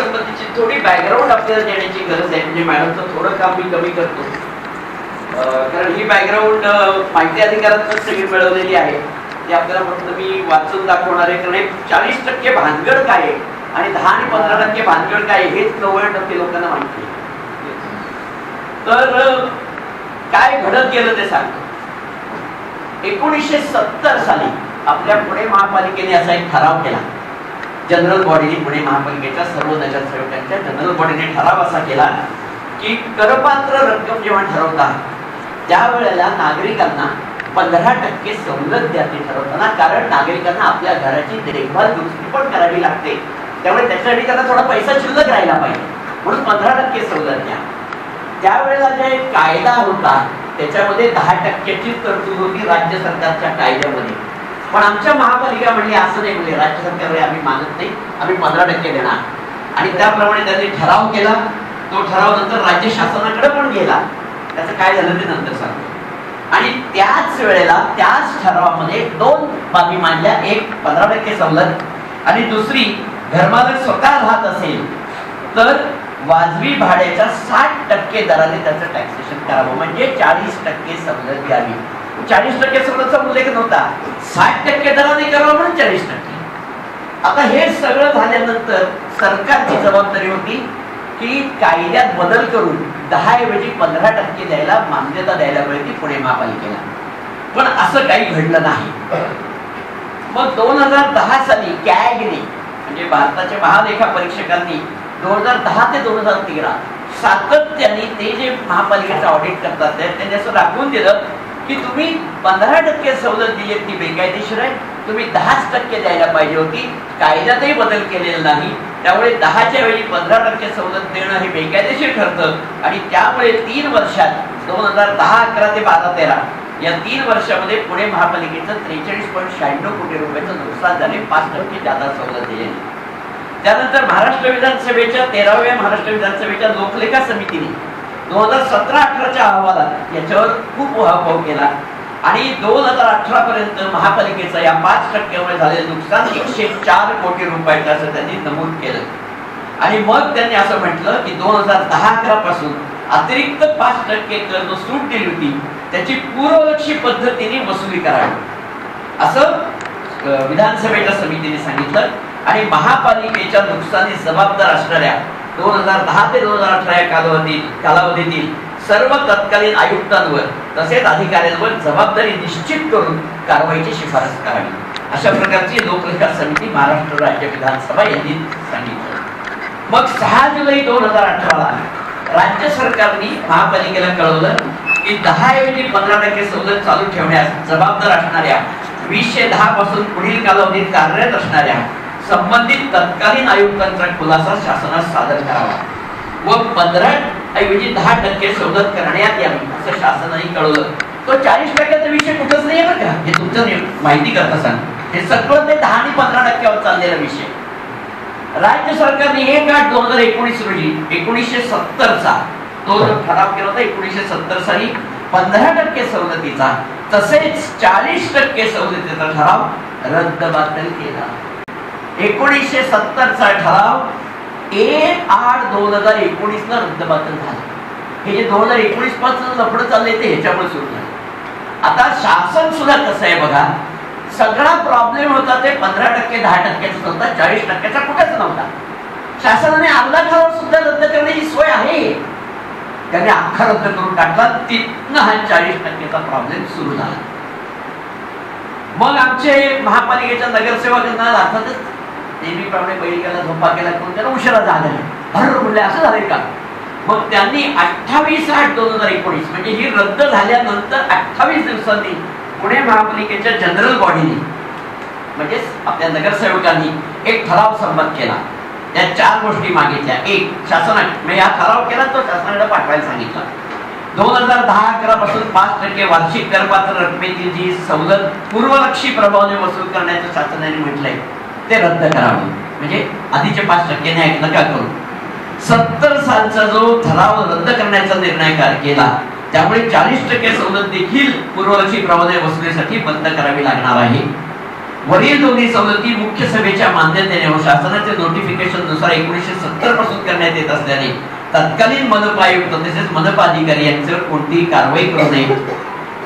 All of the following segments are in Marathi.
संबंधीची थोडी बॅकग्राऊंड आपल्याला देण्याची गरज आहे. म्हणजे मॅडमचं थोडं काम मी कमी करतो, कारण ही बॅकग्राऊंड माहिती अधिकारातून सगळी मिळवलेली आहे. ते आपल्याला फक्त मी वाचून दाखवणार आहे. कारण 40% भानगड काय आहे आणि 10 आणि 15% भानगड काय हेच 90% लोकांना माहिती आहे. तर काय घडत गेलं ते सांगतो. 1970 साली आपल्या पुणे महापालिकेने असा एक ठराव केला. जनरल बॉडीने, पुणे महापालिकेच्या सर्व नगरसेवकांच्या जनरल बॉडीने ठराव असा केला की करपात्र रक्कम जेव्हा ठरवतात त्यावेळेला नागरिकांना 15% सवलत द्यावी ठरवताना. कारण नागरिकांना आपल्या घराची देखभाल दुरुस्ती पण करावी लागते, त्यामुळे त्याच्यासाठी त्यांना थोडा पैसा शिल्लक राहिला पाहिजे, म्हणून 15% सवलत द्या. त्यावेळेला जे कायदा होता त्याच्यामध्ये 10%ची तरतूद होती राज्य सरकारच्या कायद्यामध्ये. पण आमच्या महापालिका म्हणली असं नाही, म्हणजे राज्य सरकारकडे आम्ही मानत नाही, आम्ही 15% देणार. आणि त्याप्रमाणे त्यांनी ठराव केला. तो ठराव नंतर राज्य शासनाकडे पण गेला. त्याचं काय झालं ते नंतर सांगतो. आणि त्याच वेळेला त्याच ठरावामध्ये 2 बाबी मांडल्या. एक 15% सवलत आणि दुसरी घरमालक स्वतः राहत असेल तर वाजवी भाड्याच्या 60% दराने त्याचं टॅक्सेशन करावं, म्हणजे 40% सवलत द्यावी. 40% सवलतचा उल्लेख नव्हता, 60% दराने करावं म्हणून 40%. आता हे सगळं झाल्यानंतर सरकारची जबाबदारी होती की कायद्यात बदल करून 10 ऐवजी 15% द्यायला मान्यता द्यायला पाहिजे पुणे महापालिकेला. पण असं काही घडलं नाही. मग 2010 साली कॅगने, म्हणजे भारताच्या महालेखा परीक्षकांनी 2010 ते 2013 सातत्याने ते जे महापालिकेचं ऑडिट करतात त्यांनी असं दाखवून दिलं की तुम्ही 15% सवलत दिली ती बेकायदेशीर आहे, तुम्ही 10% द्यायला पाहिजे होती. कायद्यातही बदल केलेला नाही, त्यामुळे 10च्या ऐवजी 15% सवलत देणं हे बेकायदेशीर ठरतं. आणि त्यामुळे 3 वर्षात 2010, 11 ते 12, 13 या 3 वर्षामध्ये पुणे महापालिकेचं 43.96 कोटी रुपयाचं नुकसान झाले. 5% जादा सवलत दिली. त्यानंतर महाराष्ट्र विधानसभेच्या 13व्या महाराष्ट्र विधानसभेच्या लोकलेखा समितीने 2017-18च्या अहवालात याच्यावर खूप उहापोह केला आणि 2018 पर्यंत महापालिकेचं या 5%मुळे झालेलं नुकसान 104 कोटी रुपयाचं असं त्यांनी नमूद केलं. आणि मग त्यांनी असं म्हटलं की 2010-11 पासून अतिरिक्त 5% कर जो सूट दिली होती त्याची पूर्वलक्षी पद्धतीने वसुली करावी असं विधानसभेच्या समितीने सांगितलं. आणि महापालिकेच्या नुकसानी जबाबदार असणाऱ्या 2010 ते 2018 या कालावधीतील सर्व तत्कालीन आयुक्तांवर तसेच अधिकाऱ्यांवर जबाबदारी निश्चित करून कारवाईची शिफारस करावी अशा प्रकारची लोकलेखा समिती महाराष्ट्र राज्य विधानसभा यांनी सांगितलं. मग 6 जुलै 2018 राज्य सरकारने महापालिकेला कळवलं की 10 ऐवजी 15% सवलत चालू ठेवण्यास जबाबदार असणाऱ्या 2010 पासून पुढील कालावधीत कार्यरत असणाऱ्या संबंधित तत्कालीन आयुक्तांचा खुलासा शासनास सादर करावा व 15 ऐवजी 10% सवलत करण्यात यावी असं शासनाने कळवलं. तो 40%चा विषय कुठंच नाही बरं का, हे तुमचं माहिती करता सांग. हे सगळं ते 10 आणि 15%वर चाललेला विषय. राज्य सरकारने 1/8/2019 रोजी 1970चा तो जो ठराव केला होता 1970 साली 15% सवलतीचा तसेच 40% सवलतीचा ठराव रद्दबातल केला. 1970चा ठराव 1/8/2019 ला रद्दबातल झाला. हे जे 2019 पासून लफडं चाललंय ते ह्याच्यामुळे सुरू झालं. आता शासन सुद्धा कसं आहे बघा, सगळा प्रॉब्लेम होता ते 15% 10%चा होता, 40%चा कुठेच नव्हता. शासनाने अर्धा ठराव सुद्धा रद्द करण्याची सोय आहे, त्याने अख्खा रद्द करून टाकला. तिथनं हा 40%चा प्रॉब्लेम सुरू झाला. मग आमचे महापालिकेच्या नगरसेवकांना अर्थातच नेहमीप्रमाणे बैल गेला झोपा गेला करून त्याला उशिरा झाला. हर म्हणले असं झालंय का. मग त्यांनी 28/8/2019 म्हणजे ही रद्द झाल्यानंतर 28 दिवसांनी पुणे महापालिकेच्या जनरल बॉडीने म्हणजे आपल्या नगरसेवकांनी एक ठराव संमत केला. त्या 4 गोष्टी मागितल्या. एक, शासनाने म्हणजे हा ठराव केला तो शासनाला पाठवायला सांगितला. 2010-11 पासून 5% वार्षिक करपात्र रकमेतील जी सवलत पूर्वलक्षी प्रभावाने वसूल करण्याचं शासनाने म्हटलंय ते रद्द करावं, म्हणजे आधीचे 5% न्याय नका करू. 70 सालचा जो ठराव रद्द करण्याचा निर्णय केला त्यामुळे 40% सवलत देखील पूर्वलक्षी प्रभावाने वसुलीसाठी बंद करावी लागणार आहे. वरील दोन्ही सवलती मुख्य सभेच्या मान्यतेने व शासनाच्या नोटिफिकेशन नुसार 1970 पासून करण्यात येत असल्याने तत्कालीन मनपा आयुक्त तसेच मनपा अधिकारी यांच्यावर कोणतीही कारवाई करू नये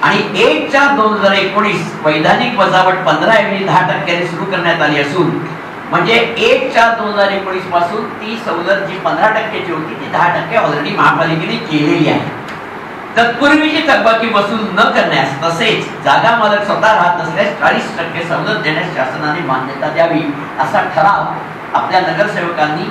आणि 1/4/2019 वैधानिक वजावट 15 ऐवजी 10% सुरू करण्यात आली असून म्हणजे 1/4/2019 पासून ती सवलत जी 15% होती ती 10% ऑलरेडी महापालिकेने केलेली आहे. तत्पूर्वीची थकबाकी वसूल न करण्यास तसेच जागा मालक स्वतः राहत असल्यास 40% सवलत देण्यास शासनाने मान्यता द्यावी असा ठराव आपल्या नगरसेवकांनी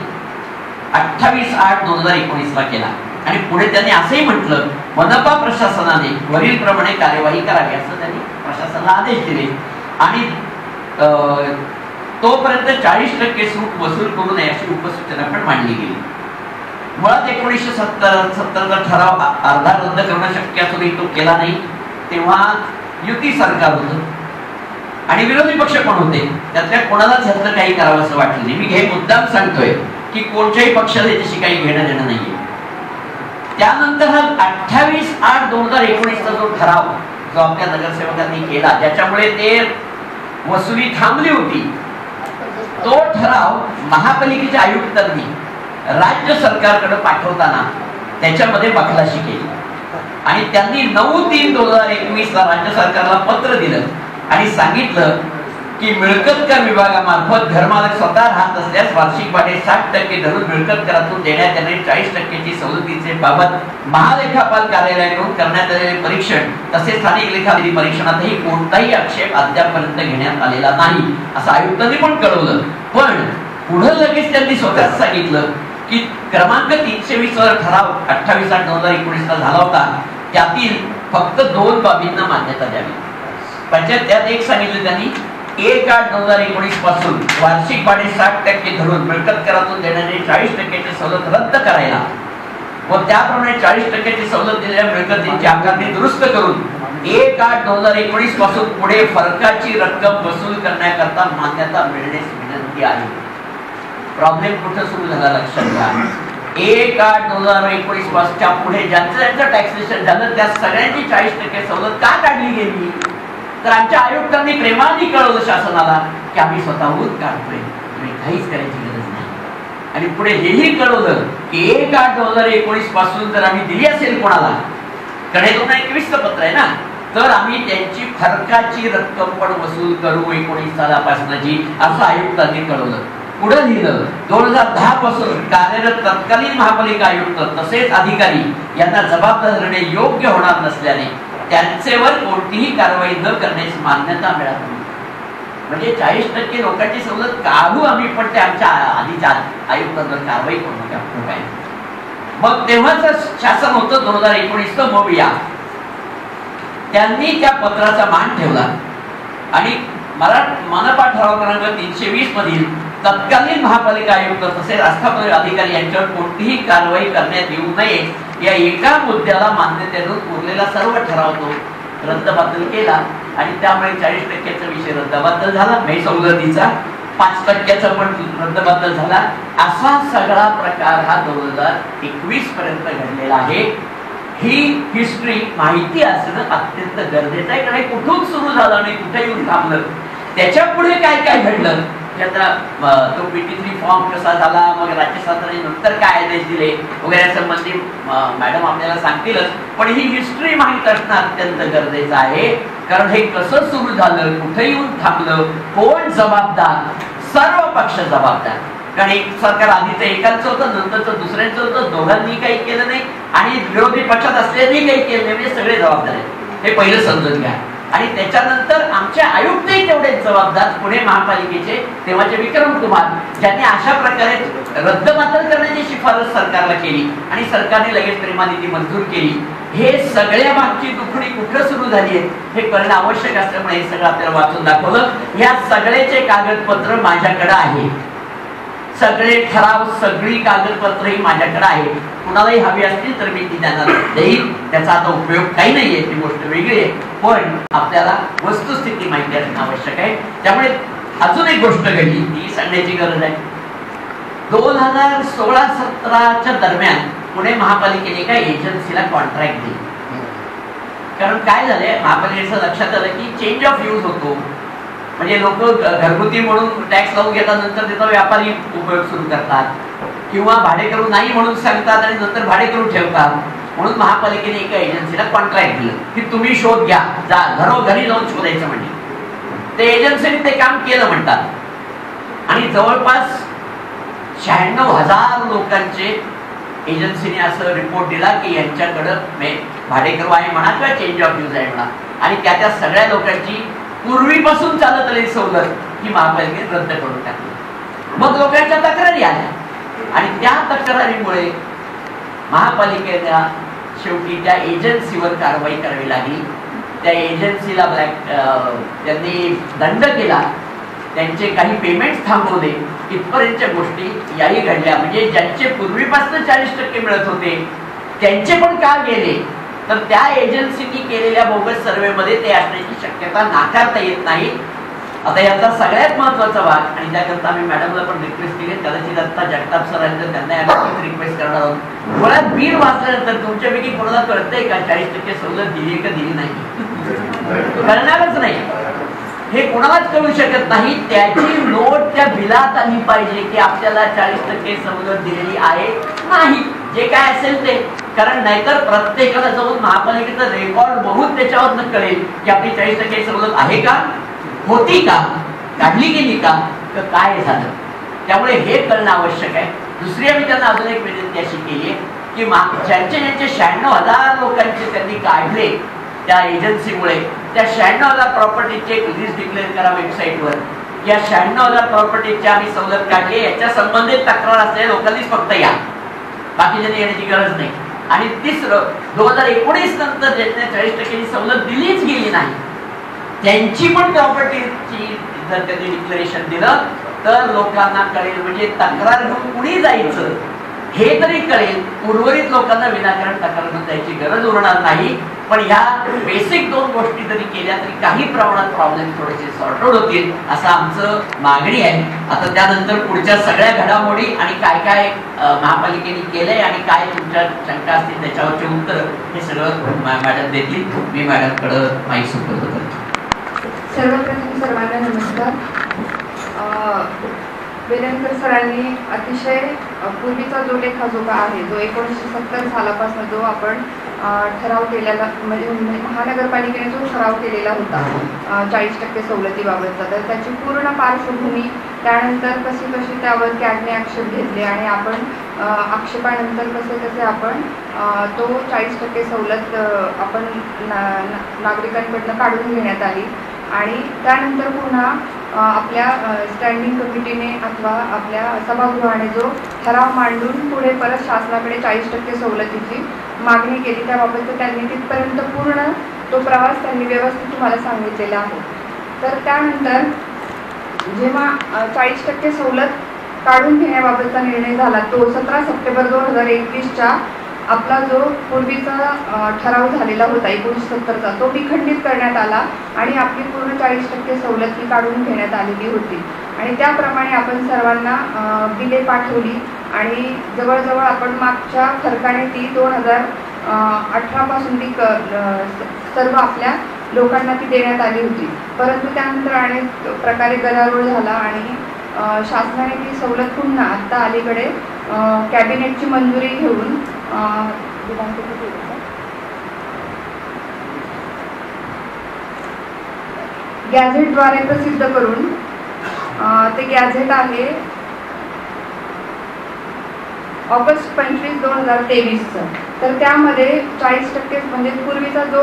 28/8/2019 ला केला आणि पुढे त्यांनी असेही म्हटलं मनपा प्रशासनाने वरील प्रमाणे कार्यवाही करावी असं त्यांनी प्रशासनाला आदेश दिले आणि तोपर्यंत 40% सूट वसूल करू नये अशी उपसूचना पण मांडली गेली. मुळात 1970 ठराव अर्धा रद्द करणं शक्य असूनही तो केला नाही. तेव्हा युती सरकार होतं आणि विरोधी पक्ष कोण होते त्यातल्या कोणालाच ह्यातलं काही करावं असं वाटलं नाही. मी हे मुद्दाम सांगतोय की कोणत्याही पक्षाला याच्याशी काही घेणं देणं नाहीये. त्यानंतर हा 28/8/2019 चा जो ठराव जो आपल्या नगरसेवकांनी केला ज्याच्यामुळे ते वसुली थांबली होती तो ठराव महापालिकेच्या आयुक्तांनी राज्य सरकारकडे पाठवताना त्याच्यामध्ये बखलाशी केली आणि त्यांनी 9/3/2021 ला राज्य सरकारला पत्र दिलं आणि सांगितलं की मिळकत कर विभागामार्फत घरमालक स्वतः राहत असल्यास वार्षिक भाडे 60% धरून मिळकत करातून देण्यात येणारी 40%ची सवलतीचे बाबत महालेखापाल कार्यालयाकडून करण्यात आलेले परीक्षण तसेच स्थानिक लेखाधिकारी परीक्षणातही कोणताही आक्षेप अद्यापपर्यंत घेण्यात आलेला नाही असं आयुक्तांनी पण कळवलं. पण पुढे लगेच त्यांनी स्वतःच सांगितलं की क्रमांक 320 वर ठराव 28/8/2019 ला झाला होता त्यातील फक्त 2 बाबींना मान्यता द्यावी. पंचायत त्यात एक सांगितलं त्यांनी 1/8/2019 पासून वार्षिक भाडे 60% धरून मिळकत करातून देणारी 40%ची सवलत रद्द करायला व त्याप्रमाणे 40%ची सवलत दिलेल्या मिळकतीची आकारणी दुरुस्त करून 1/8/2019 पासून पुढे फरकाची रक्कम वसूल करण्याकरता मान्यता मिळण्यास विनंती आहे. प्रॉब्लेम कुठे सुरू झाला लक्षात घ्या. 1/8/2019 पासूनच्या पुढे ज्यांचं टॅक्सेशन झालं त्या सगळ्यांची 40% सवलत का काढली गेली तर आमच्या आयुक्तांनी प्रेमाने कळवलं शासनाला की आम्ही स्वतःहून काढतोय तुम्ही काहीच करायची गरज नाही. आणि पुढे हेही कळवलं की 1/8/2019 पासून जर आम्ही दिली असेल कोणाला कारण हे 2021 पत्र आहे ना तर आम्ही त्यांची फरकाची रक्कम पण वसूल करू 19 सालापासूनची असं आयुक्तांनी कळवलं. पुढे लिहिलं 2010 पासून कार्यरत तत्कालीन महापालिका आयुक्त तसेच अधिकारी यांना जबाबदार धरणे योग्य होणार नसल्याने त्यांच्यावर कोणतीही कारवाई न करण्याची मान्यता मिळाली. म्हणजे 40% लोकांची सवलत काढू आम्ही पण ते आमच्या आधीच्या आयुक्तांवर कारवाई करू नका. मग तेव्हाच शासन होतं 2019 मोबिया त्यांनी त्या पत्राचा मान ठेवला आणि मनपा ठराव क्रमांक 320 मधील तत्कालीन महापालिका आयुक्त तसेच आस्थापन अधिकारी यांच्यावर कोणतीही कारवाई करण्यात येऊ नये या एका मुद्द्याला मान्यतेतून उरलेला सर्व ठराव तो रद्दबातल केला आणि त्यामुळे 40%चा विषय रद्दबातल झाला. नाही सवलतीचा 5%चा पण रद्दबातल झाला. असा सगळा प्रकार हा 2021 पर्यंत घडलेला आहे. ही हिस्ट्री माहिती असणं अत्यंत गरजेचं आहे कारण कुठून सुरू झालं आणि कुठे येऊन थांबलं त्याच्या पुढे काय काय घडलं आता तो PT3 फॉर्म कसा झाला मग राज्य शासनाने नंतर काय आदेश दिले वगैरे संबंधी मॅडम आपल्याला सांगतीलच. पण ही हिस्ट्री माहित असणं अत्यंत गरजेचं आहे कारण हे कसं सुरू झालं कुठे येऊन थांबलं कोण जबाबदार सर्व पक्ष जबाबदार. कारण एक सरकार आधीचं एकाचं होतं नंतरचं दुसऱ्यांचं होतं दोघांनी काही केलं नाही आणि विरोधी पक्षात असल्याने काही केलं नाही म्हणजे सगळे जबाबदार आहेत हे पहिलं समजून घ्या. आणि त्याच्यानंतर आमचे आयुक्तही तेवढेच जबाबदार पुणे महापालिकेचे तेव्हाचे विक्रम कुमार ज्यांनी अशा प्रकारे रद्दबातल करण्याची शिफारस सरकारला केली आणि सरकारने लगेच प्रेमाने ती मंजूर केली. हे सगळ्या मागची दुखणी कुठं सुरू झाली आहे हे करणं आवश्यक असल्यामुळे हे सगळं आपल्याला वाचून दाखवलं. या सगळ्याचे कागदपत्र माझ्याकडे आहे सगळे ठराव सगळी कागदपत्रही माझ्याकडे आहे. कुणालाही हवी असतील तर मी ती त्यांना देईन. त्याचा आता उपयोग काही नाहीये ती गोष्ट वेगळी आहे पण आपल्याला वस्तुस्थिती माहिती असणं आवश्यक आहे. त्यामुळे अजून एक गोष्ट घडली ती सांगण्याची गरज आहे. 2016-17च्या दरम्यान पुणे महापालिकेने एका एजन्सीला कॉन्ट्रॅक्ट दिली कारण काय झालंय महापालिकेचं लक्षात आलं की चेंज ऑफ यूज होतो म्हणजे लोक घरगुती म्हणून टॅक्स लावून घेतात, नंतर त्याचा व्यापारी उपयोग सुरू करतात, किंवा भाडेकरू नाही म्हणून सांगतात आणि नंतर भाडेकरू ठेवतात. म्हणून महापालिकेने एका एजन्सीला कॉन्ट्रॅक्ट दिलं की तुम्ही शोध घ्या, जा घरोघरी जाऊन शोधायचं. म्हणजे ते एजन्सीने ते काम केलं म्हणतात आणि जवळपास 96,000 लोकांचे एजन्सीने असं रिपोर्ट दिला की यांच्याकडं भाडेकरू आहे म्हणा किंवा चेंज ऑफ यूज आहे म्हणा, आणि त्या सगळ्या लोकांची पूर्वीपासून चालत आलेली सवलत ही महापालिकेने रद्द करून टाकली. मग लोकांच्या तक्रारी आल्या आणि त्या तक्रारीमुळे महापालिकेला शेवटी त्या एजन्सीवर कारवाई करावी लागली. त्या एजन्सीला त्यांनी दंड केला, त्यांचे काही पेमेंट थांबवले. इथपर्यंतच्या गोष्टी याही घडल्या. म्हणजे ज्यांचे पूर्वीपासून 40% मिळत होते त्यांचे पण का गेले, तर त्या एजन्सीनी केलेल्या बोगस सर्वेमध्ये ते असण्याची शक्यता नाकारता येत नाही. आता याचा सगळ्यात महत्वाचा भाग, आणि त्याकरता आम्ही मॅडमला पण रिक्वेस्ट केली, कदाचित आता जगताप सर आहेत त्यांना रिक्वेस्ट करणार आहोत. मुळात बिल वाचल्यानंतर तुमच्यापैकी कोणाला कळतंय का 40% सवलत दिली का दिली नाही? कळणारच नाही. हे कोणालाच कळू शकत नाही. त्याची नोट त्या बिलात आली पाहिजे की आपल्याला 40% सवलत दिलेली आहे नाही, जे काय असेल ते. कारण नाहीतर प्रत्येकाला जाऊन महापालिकेचं रेकॉर्ड बघून त्याच्यावर कळेल की आपली 40% सवलत आहे का, होती का, काढली गेली का, तर काय झालं. त्यामुळे हे कळणं आवश्यक आहे. दुसरी आम्ही त्यांना अजून एक विनंती अशी केली आहे की ज्यांचे 96,000 लोकांचे त्यांनी काढले त्या एजन्सीमुळे, त्या 96,000 प्रॉपर्टीचे एक लिस्ट डिक्लेअर करा वेबसाईटवर. या 96,000 प्रॉपर्टीच्या आम्ही सवलत काढली, याच्या संबंधित तक्रार असलेल्या लोकांनीच फक्त या, बाकीच्यांनी येण्याची गरज नाही. आणि तिसरं, 2019 नंतर ज्यांना 40% सवलत दिलीच गेली नाही त्यांची पण प्रॉपर्टीची जर त्यांनी डिक्लेरेशन दिलं तर लोकांना कळेल. म्हणजे तक्रार घेऊन कुणी जायचं हे तरी कळेल. उर्वरित लोकांना विनाकारण तक्रार घेऊन जायची गरज उरणार नाही. पण ह्या बेसिक 2 गोष्टी जरी केल्या तरी काही प्रमाणात प्रॉब्लेम थोडेसे सॉर्ट आउट होतील असं आमचं मागणी आहे. आता त्यानंतर पुढच्या सगळ्या घडामोडी आणि काय काय महापालिकेने केलंय आणि काय तुमच्या शंका असतील त्याच्यावरचे उत्तर हे सगळं मॅडम देतील. मी मॅडमकडे माईक सुपूर्द करतो. सर्वप्रथम सर्वांना नमस्कार. वेलणकर सरांनी अतिशय पूर्वीचा जो लेखाजोखा आहे, जो 1970 सालापासून जो आपण ठराव केलेला, म्हणजे महानगरपालिकेने जो ठराव केलेला होता 40% सवलतीबाबतचा, तर त्याची पूर्ण पार्श्वभूमी, त्यानंतर कशी त्यावर कॅगने आक्षेप घेतले आणि आपण आक्षेपानंतर कसे आपण तो 40% सवलत आपण नागरिकांकडनं काढून घेण्यात आली. आणि त्यानंतर पुन्हा आपल्या स्टँडिंग कमिटीने अथवा आपल्या सभागृहाने जो ठराव मांडून पुढे परत शासनाकडे 40% सवलतीची मागणी केली, त्याबाबत त्यांनी तिथपर्यंत पूर्ण तो प्रवास त्यांनी व्यवस्थित तुम्हाला सांगितलेला आहे. तर त्यानंतर जेव्हा 40% सवलत काढून घेण्याबाबतचा निर्णय झाला तो 17 सप्टेंबर 2021च्या आपला जो पूर्वीचा ठराव झालेला होता 1970चा, तो विखंडित करण्यात आला आणि आपली पूर्ण 40% सवलत ही काढून घेण्यात आलेली होती. आणि त्याप्रमाणे आपण सर्वांना बिले पाठवली आणि जवळजवळ आपण मागच्या फरकाने ती 2018 पासून ती सर्व आपल्या लोकांना ती देण्यात आली होती. परंतु त्यानंतर अनेक प्रकारे गदारोळ झाला आणि शासनाने ती सवलत पुन्हा आत्ता अलीकडे कॅबिनेटची मंजुरी घेऊन गॅझेटद्वारे प्रसिद्ध करून ते गॅझेट आहे ऑगस्ट 25, 2023चं. तर त्यामध्ये 40% म्हणजे पूर्वीचा जो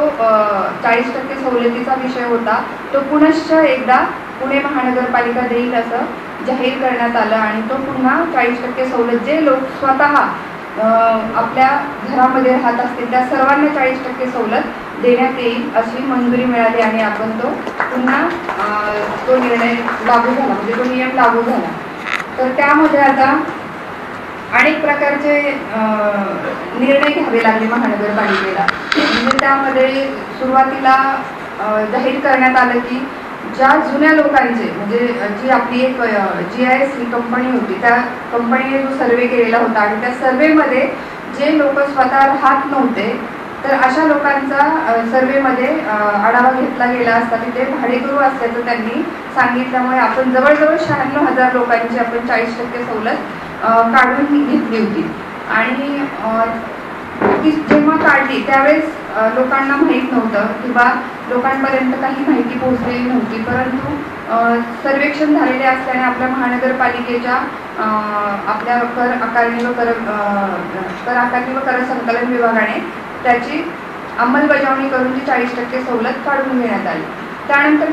40% सवलतीचा विषय होता तो पुनश्च एकदा पुणे महानगरपालिका देईल असं जाहीर करण्यात आलं आणि तो पुन्हा 40% सवलत जे लोक स्वतः आपल्या घरामध्ये राहत असतील त्या सर्वांना 40% सवलत देण्यात येईल अशी मंजुरी मिळाली आणि आपण तो पुन्हा तो निर्णय लागू झाला, म्हणजे तो नियम लागू झाला. तर त्यामध्ये आता अनेक प्रकारचे निर्णय घ्यावे लागले महानगरपालिकेला. म्हणजे त्यामध्ये सुरुवातीला जाहीर करण्यात आलं की ज्या जुन्या लोकांचे, म्हणजे जी आपली एक GIS ही कंपनी होती, त्या कंपनीने जो सर्वे केलेला होता आणि त्या सर्वेमध्ये जे लोक स्वतः राहत नव्हते तर अशा लोकांचा सर्वेमध्ये आढावा घेतला गेला असता तिथे भाडेकरू असल्याचं त्यांनी सांगितल्यामुळे आपण जवळजवळ 96,000 लोकांची आपण 40% सवलत काढून घेतली होती. आणि ती जेव्हा काढली त्यावेळेस लोकांना माहीत नव्हतं किंवा लोकांपर्यंत काही माहिती पोहोचलेली नव्हती, परंतु सर्वेक्षण झालेले असल्याने आपल्या महानगरपालिकेच्या आपल्या कर आकारणी व कर संकलन विभागाने त्याची अंमलबजावणी करून ती 40% सवलत काढून घेण्यात आली. त्यानंतर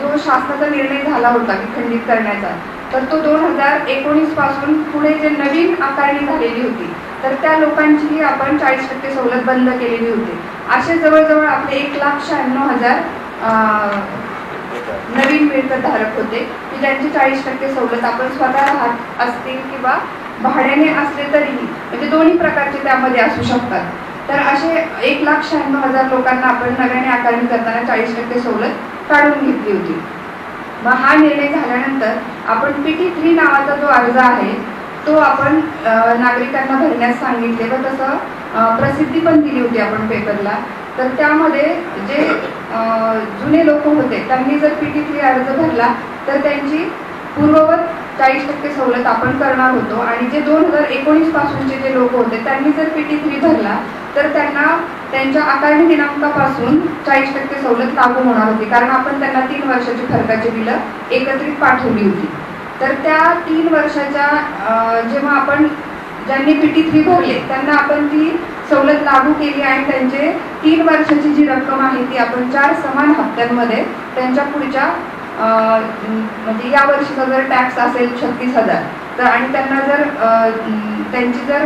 जो शासनाचा निर्णय झाला होता की खंडित करण्याचा, तर तो 2019 पासून पुढे जे नवीन आकारणी झालेली होती तर त्या लोकांचीही आपण 40% सवलत बंद केलेली होती. असे जवळजवळ आपले 1,96,000 नवीन मिळकतधारक होते की ज्यांची 40% सवलत आपण स्वतः राहत असतील किंवा भाड्याने असले तरीही, म्हणजे दोन्ही प्रकारचे त्यामध्ये असू शकतात. तर असे 1,96,000 लोकांना आपण नव्याने आकारणी करताना 40% सवलत काढून घेतली होती. मग हा निर्णय झाल्यानंतर आपण PT3 नावाचा जो अर्ज आहे तो आपण नागरिकांना भरण्यास सांगितले व तसं प्रसिद्धी पण दिली होती आपण पेपरला. तर त्यामध्ये जे जुने लोक होते त्यांनी जर PT3 अर्ज भरला तर त्यांची पूर्ववत 40% सवलत आपण करणार होतो. आणि जे 2019 पासूनचे जे लोक होते त्यांनी जर PT3 भरला तर त्यांना त्यांच्या आकारणी दिनांकापासून 40% सवलत लागू होणार होती, कारण आपण त्यांना 3 वर्षाची फरकाची बिलं एकत्रित पाठवली होती. तर त्या 3 वर्षाच्या जेव्हा आपण ज्यांनी PT3 भरले त्यांना आपण ती सवलत लागू केली आणि त्यांचे 3 वर्षाची जी रक्कम आहे ती आपण 4 समान हप्त्यांमध्ये त्यांच्या पुढच्या म्हणजे या वर्षीचा जर टॅक्स असेल 36,000 तर आणि त्यांना जर त्यांची जर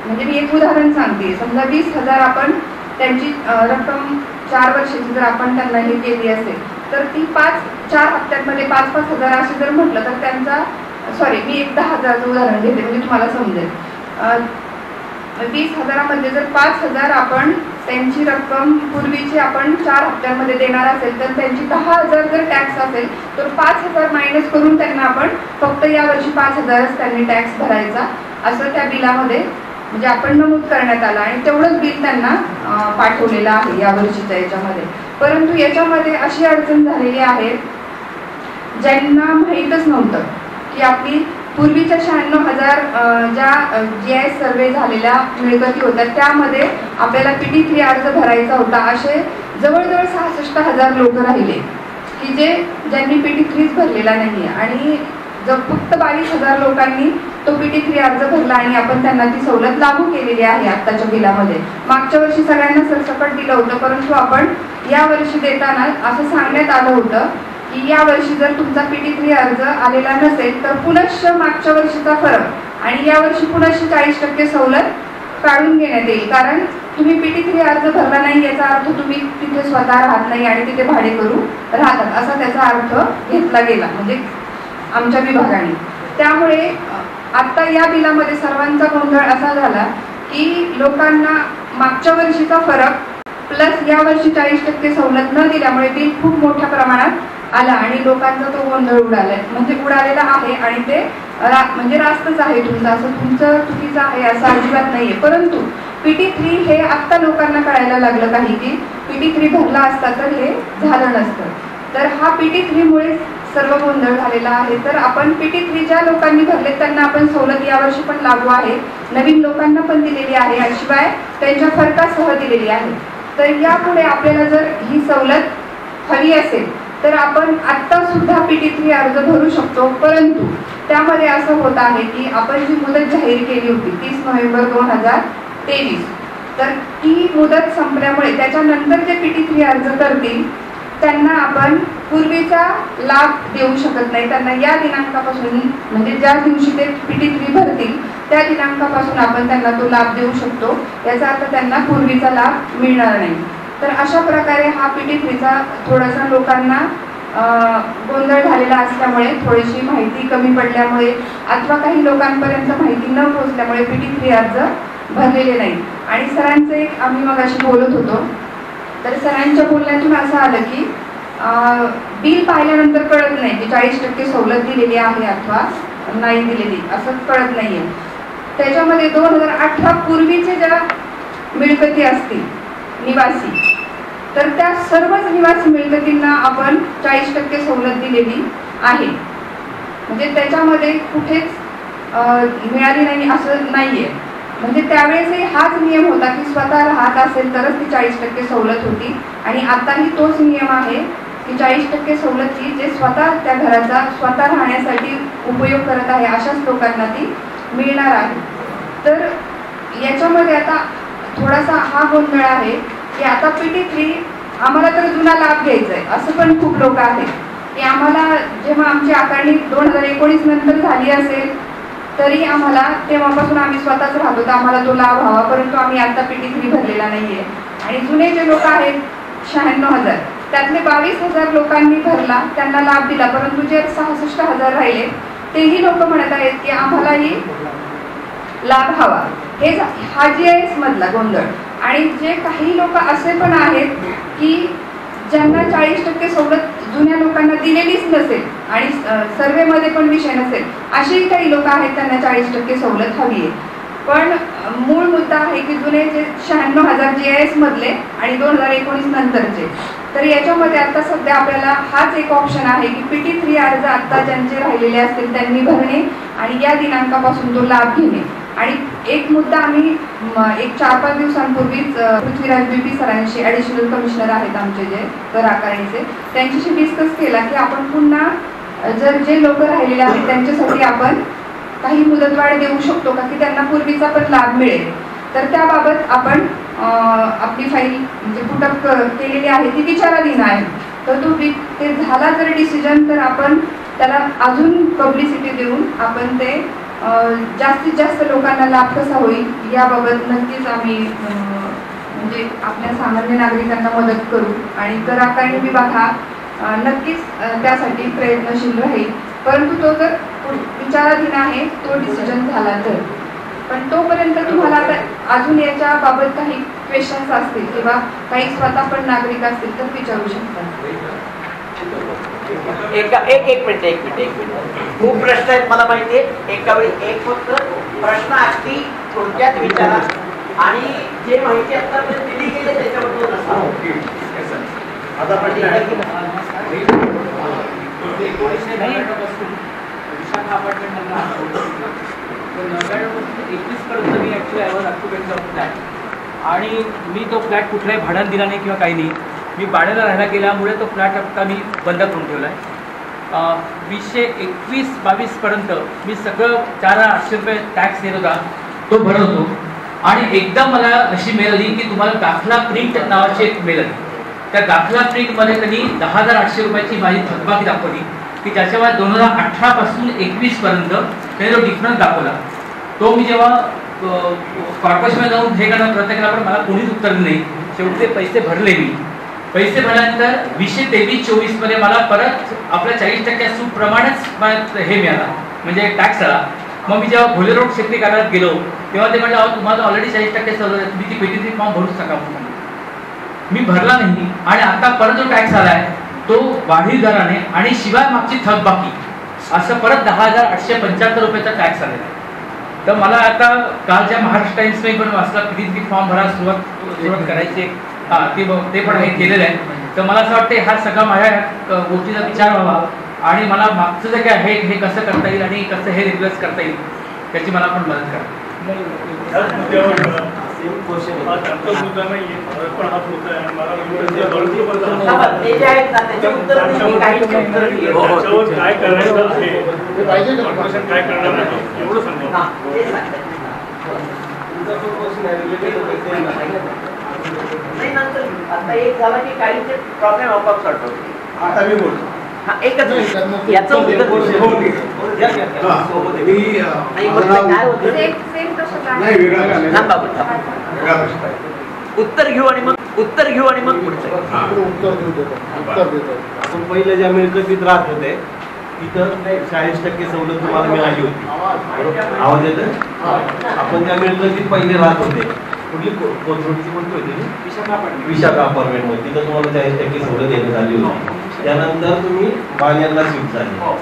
म्हणजे मी एक उदाहरण सांगते, समजा 20,000 आपण त्यांची रक्कम 4 वर्षाची जर आपण त्यांना हे केली असेल तर ती 4 हप्त्यांमध्ये 5-5 हजार असे जर म्हटलं तर त्यांचा मी एक 10,000चं उदाहरण घेते म्हणजे तुम्हाला समजेल. 20,000मध्ये जर 5,000 आपण त्यांची रक्कम पूर्वीची आपण 4 हप्त्यांमध्ये देणार असेल तर त्यांची 10,000 जर टॅक्स असेल तर 5,000 मायनस करून त्यांना आपण फक्त यावर्षी 5,000च त्यांनी टॅक्स भरायचा असं त्या बिलामध्ये म्हणजे आपण नमूद करण्यात आलं आणि तेवढंच बिल त्यांना पाठवलेलं आहे या वर्षीच्या याच्यामध्ये. परंतु याच्यामध्ये अशी अडचण झालेली आहे ज्यांना माहीतच नव्हतं की आपली पूर्वीच्या 96,000 ज्या GIS सर्वे झालेल्या मिळकती होत्या त्यामध्ये आपल्याला PT3 अर्ज भरायचा होता. असे जवळजवळ 66,000 लोक राहिले की ज्यांनी PT3च भरलेला नाही आहे आणि फक्त 22,000 लोकांनी तो PT3 अर्ज भरला आणि आपण त्यांना ती सवलत लागू केलेली आहे आत्ताच्या बिलामध्ये. मागच्या वर्षी सगळ्यांना सरसकट दिलं होतं, परंतु आपण या वर्षी देताना असं सांगण्यात आलं होतं की या वर्षी जर तुमचा PT3 अर्ज आलेला नसेल तर पुनश्च मागच्या वर्षीचा फरक आणि या वर्षी पुनश्च 40% सवलत काढून घेण्यात येईल, कारण तुम्ही PT3 अर्ज भरला नाही याचा अर्थ तुम्ही तिथे स्वतः राहत नाही आणि तिथे भाडे करू राहतात असा त्याचा अर्थ घेतला गेला म्हणजे आमच्या विभागाने. त्यामुळे आता या बिलामध्ये सर्वांचा गोंधळ असा झाला की लोकांना मागच्या वर्षीचा फरक प्लस या वर्षी 40% सवलत न दिल्यामुळे बिल खूप मोठ्या प्रमाणात आला आणि लोकांचा तो गोंधळ उडालेला आहे आणि ते म्हणजे रास्तच आहे तुमचं, असं तुमचं चुकीचं आहे असं अजिबात नाहीये. परंतु PT3 हे आत्ता लोकांना कळायला लागलं काही की PT3 भरला असता तर हे झालं नसतं. तर हा PT3 मुळे सर्व गोंधळ झालेला आहे. तर आपण PT3 ज्या लोकांनी भरले त्यांना आपण सवलत यावर्षी पण लागू आहे, नवीन लोकांना पण दिलेली आहे आणि शिवाय त्यांच्या फरकासह दिलेली आहे. तर यापुढे आपल्याला जर ही सवलत हवी असेल तर आपण आत्ता सुद्धा PT3 अर्ज भरू शकतो. परंतु त्यामध्ये असं होत आहे की आपण जी मुदत जाहीर केली होती 30 नोव्हेंबर 2023 तर ती मुदत संपल्यामुळे त्याच्यानंतर जे PT3 अर्ज करतील त्यांना आपण पूर्वीचा लाभ देऊ शकत नाही. त्यांना या दिनांकापासून म्हणजे ज्या दिवशी ते PT3 भरतील त्या दिनांकापासून आपण त्यांना तो लाभ देऊ शकतो, याचा अर्थ त्यांना पूर्वीचा लाभ मिळणार नाही. तर अशा प्रकारे हा PT3चा थोडासा लोकांना गोंधळ झालेला असल्यामुळे थोडीशी माहिती कमी पडल्यामुळे अथवा काही लोकांपर्यंत माहिती न पोहोचल्यामुळे PT3 अर्ज भरलेले नाही. आणि सरांचं एक आम्ही मगाशी बोलत होतो तर सरांच्या बोलण्यातून असं आलं की बिल पाहिल्यानंतर कळत नाही की 40% सवलत दिलेली आहे अथवा नाही दिलेली असं कळत नाहीये. त्याच्यामध्ये 2018 पूर्वीचे ज्या मिळकती असतील निवासी, तर त्या सर्वच निवासी मिळकतींना आपण 40% सवलत दिलेली आहे. म्हणजे त्याच्यामध्ये कुठेच मिळाली नाही असं नाहीये. म्हणजे त्यावेळेसही हाच नियम होता की स्वतः राहत असेल तरच ती 40% सवलत होती, आणि आताही तोच नियम आहे की 40% सवलत ही जे स्वतः त्या घराचा स्वतः राहण्यासाठी उपयोग करत आहे अशाच लोकांना ती मिळणार आहे. तर याच्यामध्ये आता थोडासा हा गोंधळ आहे की आता PT3 आम्हाला तर जुना लाभ घ्यायचा आहे असं पण खूप लोक आहेत की आम्हाला जेव्हा आमची आकारणी 2019 नंतर झाली असेल तरी आम्हाला तेव्हापासून आम्ही स्वतःच राहतो तर आम्हाला तो लाभ हवा, परंतु आम्ही आता PT3 भरलेला नाहीये. आणि जुने जे लोक आहेत 96,000 त्यातले 22,000 लोकांनी भरला, त्यांना लाभ दिला, परंतु जे 66,000 राहिले तेही लोक म्हणत आहेत की आम्हालाही लाभ हवा. हे हा GIS मधला गोंधळ. आणि जे काही लोक असे पण आहेत की ज्यांना 40% सवलत जुन्या लोकांना दिलेलीच नसेल आणि सर्वेमध्ये पण विषय नसेल, असेही काही लोक आहेत त्यांना 40% सवलत हवी आहे. पण मूळ मुद्दा आहे की जुने जे 96,000 GIS मधले आणि 2019 नंतरचे, तर याच्यामध्ये आता सध्या आपल्याला हाच एक ऑप्शन आहे की PT3 अर्ज आता ज्यांचे राहिलेले असतील त्यांनी भरणे आणि या दिनांकापासून तो लाभ घेणे. आणि एक मुद्दा आम्ही एक 4-5 दिवसांपूर्वीच पृथ्वीराज BP सरांशी, ॲडिशनल कमिशनर आहेत आमचे जे कर आकारणीचे, त्यांच्याशी डिस्कस केला की आपण पुन्हा जर जे लोक राहिलेले आहेत त्यांच्यासाठी आपण काही मुदतवाढ देऊ शकतो का की त्यांना पूर्वीचा पण लाभ मिळेल. तर त्याबाबत आपण आपली फाईल म्हणजे पुटअप केलेली आहे ती विचाराधीन आहे. तर ते झाला जर डिसिजन तर आपण त्याला अजून पब्लिसिटी देऊन आपण ते जास्तीत जास्त लोकांना लाभ कसा होईल याबाबत नक्कीच आम्ही म्हणजे आपल्या सामान्य नागरिकांना मदत करू. आणि कर आकारणी विभाग हा नक्कीच त्यासाठी प्रयत्नशील राहील, परंतु तो जर विचाराधीन आहे तो डिसिजन झाला तर. पण तोपर्यंत तुम्हाला आता अजून याच्या बाबत काही क्वेश्चन्स असतील किंवा काही स्वतः पण नागरिक असतील तर विचारू शकता. एक मिनिट खूप प्रश्न आहेत मला माहिती आहे. एका वेळी एक फक्त प्रश्न अगदी थोडक्यात विचारा आणि जे माहिती आतापर्यंत दिली गेली त्याच्याबद्दल नसा. आता आपण विशाखा अपार्टमेंटमधला 21 पर्यंत मी actually I was occupant of flat आणि मी तो फ्लॅट कुठलाही भाड्यानं दिला नाही किंवा काही नाही. मी भाड्याला राहायला गेल्यामुळे तो फ्लॅट आता मी बंद करून ठेवला आहे. 2021-22 पर्यंत मी सगळं 4,800 रुपये टॅक्स देत होता तो भरत होतो. आणि एकदा मला अशी मेल आली की तुम्हाला दाखला प्रिंट नावाची एक मेल आली. त्या दाखला प्रिंटमध्ये त्यांनी 10,800 रुपयाची माझी थकबाकी दाखवली की ज्याच्यावर 2018 पासून 21 पर्यंत त्याने जो डिफरन्स दाखवला. तो मी जेव्हा कॉर्पोरेशनमध्ये जाऊन हे करण्याचा प्रयत्न केला पण मला कोणीच उत्तर नाही. शेवटी ते पैसे भरले. मी पैसे भरल्यानंतर 2023-24 मध्ये मला परत आपल्या 40% सूटप्रमाणेच हे मिळाला म्हणजे टॅक्स आला. मग मी जेव्हा भोले रोड शेतकरी कार्यालयात गेलो तेव्हा ते म्हटलं अहो तुम्हाला ऑलरेडी 40% सवलत आहे, तुम्ही ती PT3 फॉर्म भरूच नका. मी भरला नाही आणि आता परत जो टॅक्स आला आहे तो वाढीव दराने आणि शिवाय मागची थकबाकी असं परत 10,875 रुपयाचा टॅक्स आलेला आहे. तर मला आता कालच्या महाराष्ट्र टाइम्समध्ये पण वाचला PT3 फॉर्म भरायला सुरुवात करायची. ते पण हे केलेलं आहे. तर मला असं वाटतं हा सगळा माझ्या गोष्टीचा विचार व्हावा आणि मला मागचं जे काय आहे हे कसं करता येईल आणि कसं हे रिप्लेस करता येईल त्याची मला पण मदत करा. नाही नंतर आता एक झाला की काहीचे प्रॉब्लेम आपोआप सॉर्ट होते. आता मी बोलतो. एकच याचं उत्तर उत्तर घेऊ आणि मग पुढचं आपण पहिलं ज्या मिळकतीत राहत होते तिथं 40% सवलत तुम्हाला मिळाली होती. आवाज येतोय? आपण ज्या मिळकतीत पहिले राहत होते कुठली कोथरूडची कोणती होती? विशाखा अपार्टमेंटमध्ये तिथं तुम्हाला 40% सवलत देण्यात आली होती. त्यानंतर तुम्ही बाणेरला शिफ्ट झाले.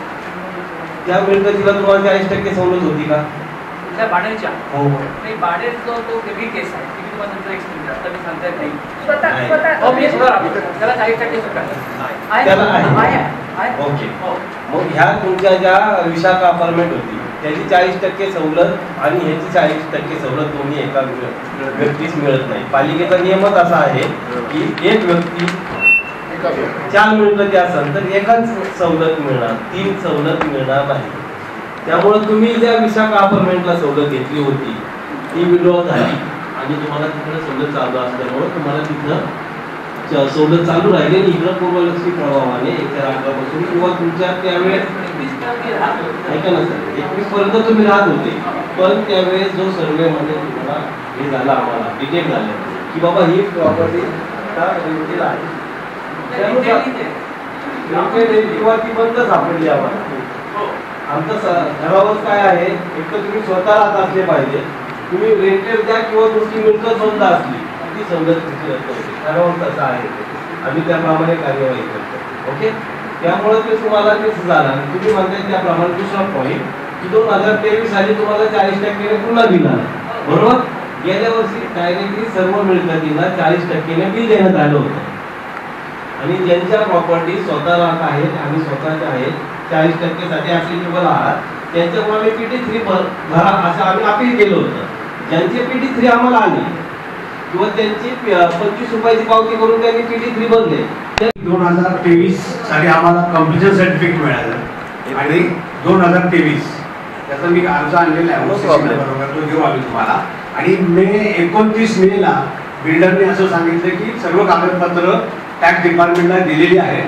त्या मिळकतीला तुम्हाला 40% सवलत होती का? त्या भाड्याच्या हो नाही भाड्याचा तो वेगळी केस आहे ती मी तुम्हाला नंतर एक्सप्लेन करतो आता मी सांगता येत नाही स्वतः हो मी स्वतः राबवतो. त्याला 40% सुट आहे त्याला आहे. आहे ओके. हो मग ह्या तुमच्या ज्या विशाखा अपार्टमेंट होती त्याची 40% सवलत आणि ह्याची 40% सवलत दोन्ही एका व्यक्तीस मिळत नाही. पालिकेचा नियमच असा आहे की एक व्यक्ती 4 मिळकती असेल तर एकाच सवलत मिळणार, 3 सवलत मिळणार नाही. त्यामुळे तुम्ही ज्या विशाखा अपार्टमेंटला सवलत घेतली होती ती विड्रॉ झाली आणि तुम्हाला तिकडे सवलत चालू असल्यामुळे तुम्हाला तिथं सवलत चालू राहिली आणि इकडं पूर्वलक्षी प्रभावाने 1 पासून किंवा तुमच्या त्यावेळेस ऐका ना सर 21 पर्यंत तुम्ही राहत होते पण त्यावेळेस जो सर्वे मध्ये तुम्हाला हे झालं आम्हाला डिटेक्ट झालं की बाबा ही प्रॉपर्टी रेंटेड आहे किंवा ती बंद सापडली आम्हाला. आमचं ठरावच काय आहे एक तर तुम्ही स्वतः राहत असले पाहिजे, तुम्ही रेंटेड द्या किंवा तुमची मिळकत बंद असली ती सवलत तुमची रद्द होते. ठराव तसा आहे आम्ही त्याप्रमाणे कार्यवाही करतो. ओके त्यामुळे ते तुम्हाला तेच झालं आणि तुम्ही म्हणताय त्याप्रमाणे दुसरा पॉईंट की 2023 साली तुम्हाला 40% पुन्हा बिल आलं बरोबर. गेल्या वर्षी डायरेक्टली सर्व मिळकतींना 40% बिल देण्यात आलं होतं आणि ज्यांच्या प्रॉपर्टी स्वतः राहत आहेत आणि स्वतःच्या आहेत 40% साठी ऍप्लिकेबल आहात त्यांच्यामुळे आम्ही PT3 भरा असं आम्ही अपील केलं होतं. ज्यांची PT3 आम्हाला आली किंवा त्यांची 25 रुपयाची पावती करून त्यांनी PT3 भरले 2023 साली आम्हाला कम्प्लिशन सर्टिफिकेट मिळालं आणि 2023 त्याचा मी अर्ज आणलेला आहे बरोबर तो घेऊ आम्ही तुम्हाला. आणि 29 मेला बिल्डरने असं सांगितलं की सर्व कागदपत्र टॅक्स डिपार्टमेंटला दिलेली आहेत,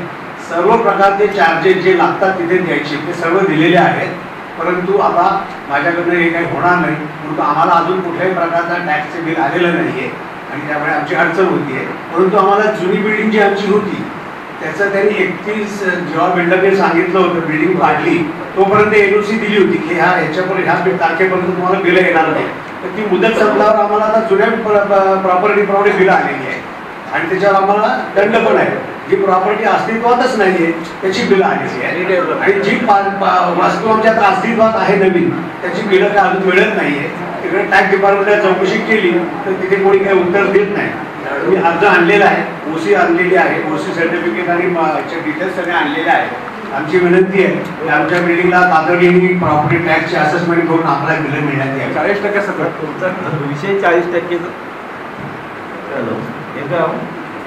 सर्व प्रकारचे चार्जेस जे लागतात तिथे द्यायचे ते सर्व दिलेले आहेत. परंतु आता माझ्याकडनं हे काही होणार नाही परंतु आम्हाला अजून कुठल्याही प्रकारचा टॅक्सचे बिल आलेलं नाही आहे आणि त्यामुळे आमची अडचण होती आहे. परंतु आम्हाला जुनी बिल्डिंग जी आमची होती त्याचं त्यांनी 31 जेव्हा बिल्डरने सांगितलं होतं बिल्डिंग काढली तोपर्यंत NOC दिली होती की ह्या तारखेपर्यंत तुम्हाला बिलं येणार नाही. तर ती मुदत संपल्यावर आम्हाला आता जुन्या प्रॉपर्टीप्रमाणे बिलं आलेली आहे आणि त्याच्यावर आम्हाला दंड पण आहे. जी प्रॉपर्टी अस्तित्वातच नाहीये त्याची बिलं आलेली आहे आणि जी वस्तू आमच्यात अस्तित्वात आहे नवीन त्याची बिलं काय अजून मिळत नाहीये. तिकडे टॅक्स डिपार्टमेंटला चौकशी केली तर तिथे कोणी काही उत्तर देत नाही. मी अर्ज आणलेला आहे, OC आणलेली आहे, OC सर्टिफिकेट आणि डिटेल्स सगळे आणलेले आहेत. आमची विनंती आहे की आमच्या बिल्डिंगला तातडीने प्रॉपर्टी टॅक्सची असेसमेंट करून आपल्याला बिलं मिळण्यात यावी. 40% सगळं तुमचा विषय 40%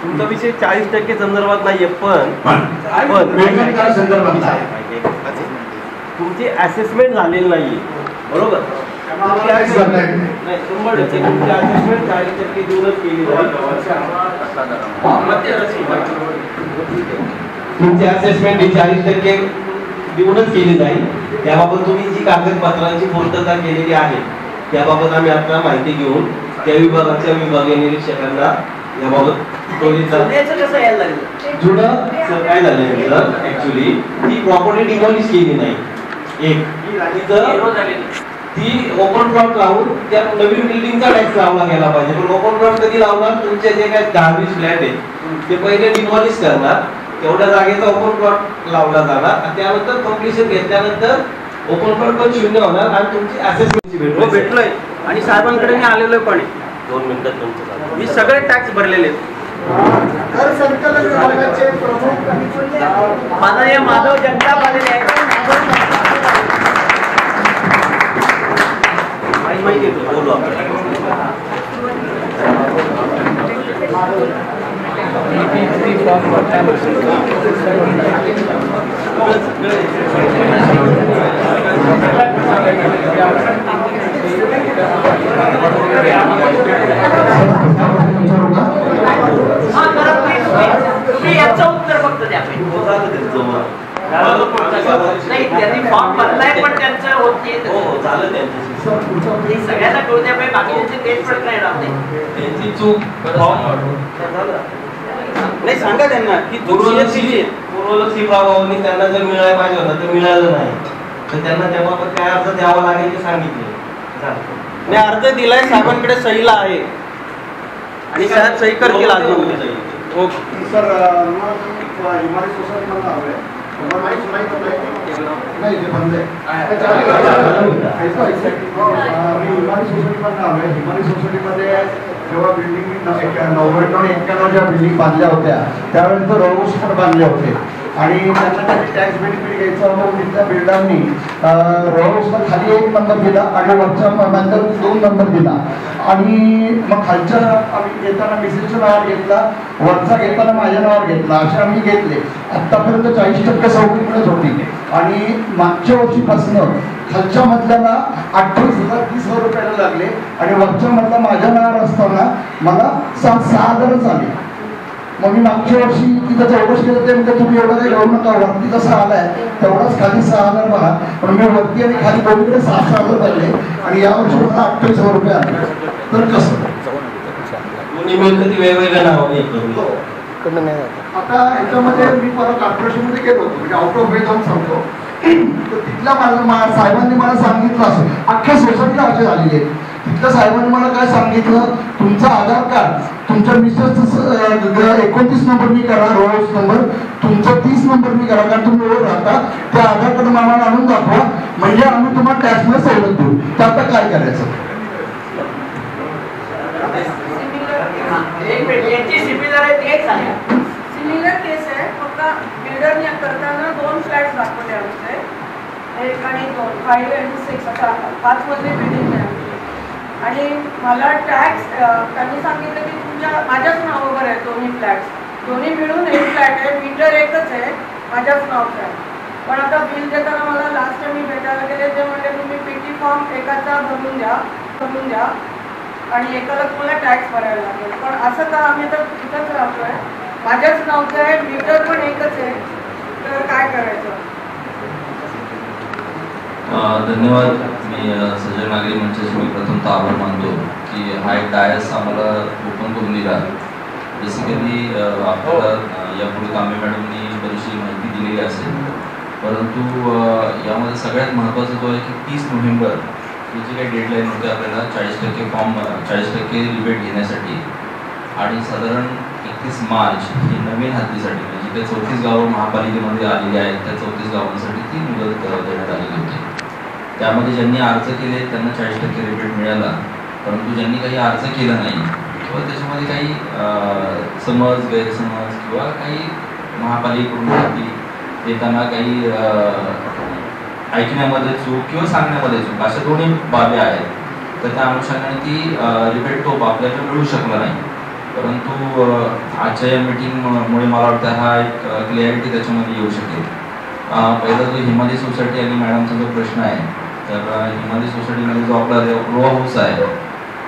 तुमचा विषय 40% संदर्भात नाहीये पण संदर्भात आहे तुमची असेसमेंट झालेली नाहीये बरोबर. नाही 100% तुमची असेसमेंट 40% देऊनच केली जाईल. तुमची असेसमेंट ही 40% देऊनच केली जाईल. त्याबाबत तुम्ही जी कागदपत्रांची पूर्तता केलेली आहे त्याबाबत आम्ही आता माहिती घेऊन त्या विभागाच्या विभागीय निरीक्षकांना याबाबत कसं यायला लागलं जुनं काय झालंय सर ऍक्च्युली ती प्रॉपर्टी डिमॉलिश केली नाही. एक ती ओपन प्लॉट लावून त्या नवीन बिल्डिंगचा टॅक्स लावला गेला पाहिजे. पण ओपन प्लॉट कधी लावणार तुमचे जे काही 10-20 फ्लॅट आहेत ते पहिले डिमॉलिश करणार तेवढ्या जागेचा ओपन प्लॉट लावला जाणार आणि त्यानंतर कम्प्लिशन घेतल्यानंतर ओपन प्लॉट पण शून्य होणार आणि तुमची असेसमेंट भेटलोय आणि साहेबांकडे मी आलेलो पण 2 मिनिटात तुमचं मी सगळे टॅक्स भरलेले आहेत. माननीय माधव जगताप आलेले आहेत. माहिती बोलू आपण. तुम्ही याचं उत्तर फक्त द्या. नाही त्यांनी फॉर्म भरलाय पण त्यांचं होत नाही. झालं त्यांच्याशी सगळ्यांना कळू द्या पाहिजे बाकीचे तेच पडता येणार नाही. त्यांची चूक नाही सांगा त्यांना की पूर्वलक्षी प्रभावाने त्यांना जर मिळायला पाहिजे होतं तर मिळालं नाही तर त्यांना त्याबाबत काय अर्ज द्यावा लागेल ते सांगितले. मी अर्ज दिलाय साहेबांकडे सहीला आहे आणि सही करतील आज. सर इमारत सोसायटी मला हवं आहे नाही ते बंद आहे. मी हिमानी सोसायटीमधून आलोय. हिमानी सोसायटीमध्ये जेव्हा बिल्डिंग 99-91 ज्या बिल्डिंग बांधल्या होत्या त्यावेळेस तर रोज पण बांधले होते आणि त्यांना काही टॅक्स बेनिफिट घ्यायचं होतं. तिथल्या बिल्डरनी रोजला खाली 1 नंबर दिला आणि वरच्या नंतर 2 नंबर दिला आणि मग खालच्या आम्ही येताना मिसेसच्या नावावर घेतला, वरचा घेताना माझ्या नावावर घेतला, असे आम्ही घेतले. आत्तापर्यंत 40% सवलत मिळत होती आणि मागच्या वर्षीपासून खालच्या मधल्याला 28,000-30,000 रुपयाला लागले आणि वरच्या मधला माझ्या नावावर असताना मला 6,000 आले. मग मी मागच्या वर्षी तिथं चौकशी केलं ते म्हणजे तुम्ही एवढं काही घेऊ नका, वरती जसा आलाय तेवढाच खाली 6,000 बघा, पण मी वरती आणि खाली दोन्हीकडे 6,000 भरले आणि यावर्षी मला 28,000 रुपये आले. तर कसं दोन्ही मिळकती वेगवेगळ्या नावाने येतो. आता याच्यामध्ये मी परत कॉर्पोरेशनमध्ये गेलो होतो, म्हणजे आउट ऑफ वे जाऊन सांगतो. तर तिथल्या साहेबांनी मला सांगितलं असं अख्ख्या सोसायटीला असे झालेले आहेत. तिथल्या साहेबांनी मला काय सांगितलं, तुमचं आधार कार्ड तुमच्या मिसेसचं 29 नंबरनी करा, रोज नंबर तुमचं 30 नंबरनी करा, कारण तुम्ही रोज राहता. त्या आधार कार्ड आम्हाला आणून दाखवा, म्हणजे आम्ही तुम्हाला टॅक्समध्ये सवलत देऊ. तर आता काय करायचं? सिमिलर केस आहे. फक्त बिल्डरने करताना 2 फ्लॅट्स दाखवले आमचे, 1 आणि 2, 5 आणि 6 असा 5 मधली बिल्डिंग आहे आणि मला टॅक्स त्यांनी सांगितलं की माझ्याच नावावर आहे दोन्ही फ्लॅट्स, दोन्ही मिळून 1 फ्लॅट आहे, मीटर एकच आहे, माझ्याच नावाचं आहे. पण आता बिल देताना मला लास्ट टाइम मी भेटायला गेले ते म्हणजे तुम्ही PT फॉर्म एकाचा भरून द्या आणि एकाला तुम्हाला टॅक्स भरायला लागेल. पण असं का, आम्ही तर तिथंच राहतोय, माझ्याच नावचं आहे, मीटर पण एकच आहे, तर काय करायचं? धन्यवाद. मी सजग नागरिक मंचाचे मी प्रथमतः आभार मानतो की हा एक डायस आम्हाला ओपन करून दिला. बेसिकली आपल्याला यापूर्वी कांबळे मॅडमनी बरीचशी माहिती दिलेली असेल, परंतु यामध्ये सगळ्यात महत्त्वाचं जो आहे की 30 नोव्हेंबर ही जी काही डेडलाईन होती आपल्याला 40% फॉर्म 40% रिबेट घेण्यासाठी आणि साधारण 31 मार्च ही नवीन हद्दीसाठी म्हणजे त्या 34 गावं महापालिकेमध्ये आलेली आहेत त्या 34 गावांसाठी ती मुदत देण्यात आलेली होती. त्यामध्ये ज्यांनी अर्ज केले त्यांना 40% रिबेट मिळाला, परंतु ज्यांनी काही अर्ज केला नाही किंवा त्याच्यामध्ये काही समज गैरसमज किंवा काही महापालिकेकडून माहिती देताना काही ऐकण्यामध्ये चूक किंवा सांगण्यामध्ये चूक अशा दोन्ही बाबी आहेत, तर त्या अनुषंगाने ती रिबेट टोप आपल्याला मिळू शकला नाही. परंतु आजच्या या मीटिंगमुळे मला वाटतं हा एक क्लिअरिटी त्याच्यामध्ये येऊ शकेल. पहिला जो हिमालय सोसायटी आणि मॅडमचा जो प्रश्न आहे, तर हिमालय सोसायटीमध्ये जो आपला रो हाऊस आहे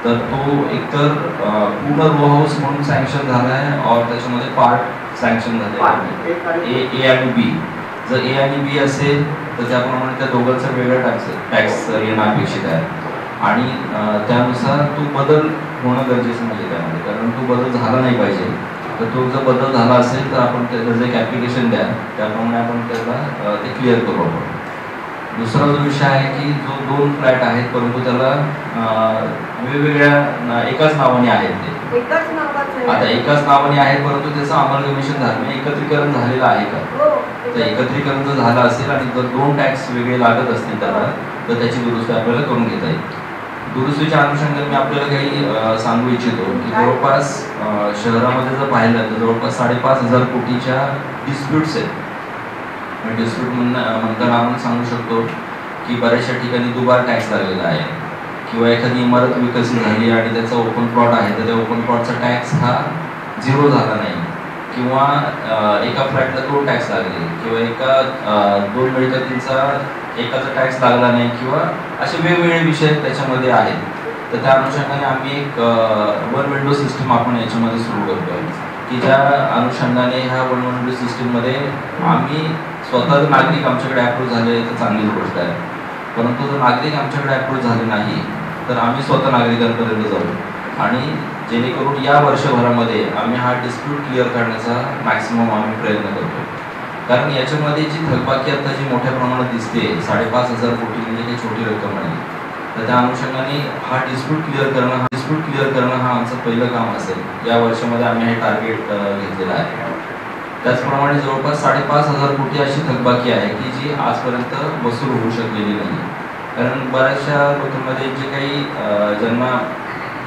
तर तो एकतर पूर्ण रो हाऊस म्हणून सँक्शन झाला आहे और त्याच्यामध्ये पार्ट सँक्शन झाले आहे, ए आणि बी. जर ए आणि बी असेल तर त्याप्रमाणे त्या दोघांचा वेगळा टॅक्स येणं अपेक्षित आहे आणि त्यानुसार तो बदल होणं गरजेचं म्हणजे त्यामध्ये, कारण तो बदल झाला नाही पाहिजे. तर तो जर बदल झाला असेल तर आपण त्याचं एक ॲप्लिकेशन द्या, त्याप्रमाणे आपण त्याला ते क्लिअर करू आपण. दुसरा जो विषय आहे की जो 2 फ्लॅट आहेत परंतु त्याला वेगवेगळ्या एकाच नावाने आहेत, ते एकाच नावाचं आता एकाच नावाने आहेत परंतु त्याचं अमलगमिशन झालं म्हणजे एकत्रीकरण झालेलं आहे का? तर एकत्रीकरण जर झालं असेल आणि जर 2 टॅक्स वेगळे लागत असतील त्याला तर त्याची दुरुस्ती आपल्याला करून घेता येईल. दुरुस्तीच्या अनुषंगाने मी आपल्याला काही सांगू इच्छितो की जवळपास शहरामध्ये जर पाहिलं तर जवळपास 5,500 कोटीच्या डिस्प्यूट्स आहेत. डिस्प्यूट म्हणताना आपण सांगू शकतो की बऱ्याचशा ठिकाणी दुबार टॅक्स लागलेला आहे किंवा एखादी इमारत विकसित झाली आणि त्याचा ओपन प्लॉट आहे तर त्या ओपन प्लॉटचा टॅक्स हा 0 झाला नाही किंवा एका फ्लॅटला 2 टॅक्स लागले किंवा एका 2 मिळकतींचा एकाचा टॅक्स लागला नाही किंवा असे वेगवेगळे विषय त्याच्यामध्ये आहेत. तर त्या अनुषंगाने आम्ही एक 1 विंडो सिस्टीम आपण याच्यामध्ये सुरू करतोय की ज्या अनुषंगाने ह्या 1 विंडो सिस्टीममध्ये आम्ही स्वतः नागरिक आमच्याकडे अप्रूव्ह झाले तर चांगलीच गोष्ट आहे, परंतु जर नागरिक आमच्याकडे अप्रूव्ह झाले नाही तर आम्ही स्वतः नागरिकांपर्यंत जाऊ आणि जेणेकरून या वर्षभरामध्ये आम्ही हा डिस्प्यूट क्लिअर करण्याचा मॅक्सिमम आम्ही प्रयत्न करतो. कारण याच्यामध्ये जी थकबाकी आता जी मोठ्या प्रमाणात दिसते 5,500 कोटी म्हणजे काही छोटी रक्कम नाही. तर त्या अनुषंगाने हा डिस्प्यूट क्लिअर करणं हा आमचं पहिलं काम असेल. या वर्षामध्ये आम्ही हे टार्गेट घेतलेलं आहे. त्याचप्रमाणे जवळपास 5,500 कोटी अशी थकबाकी आहे की जी आजपर्यंत वसूल होऊ शकलेली नाही. कारण बऱ्याचशा लोकांमध्ये जे काही ज्यांना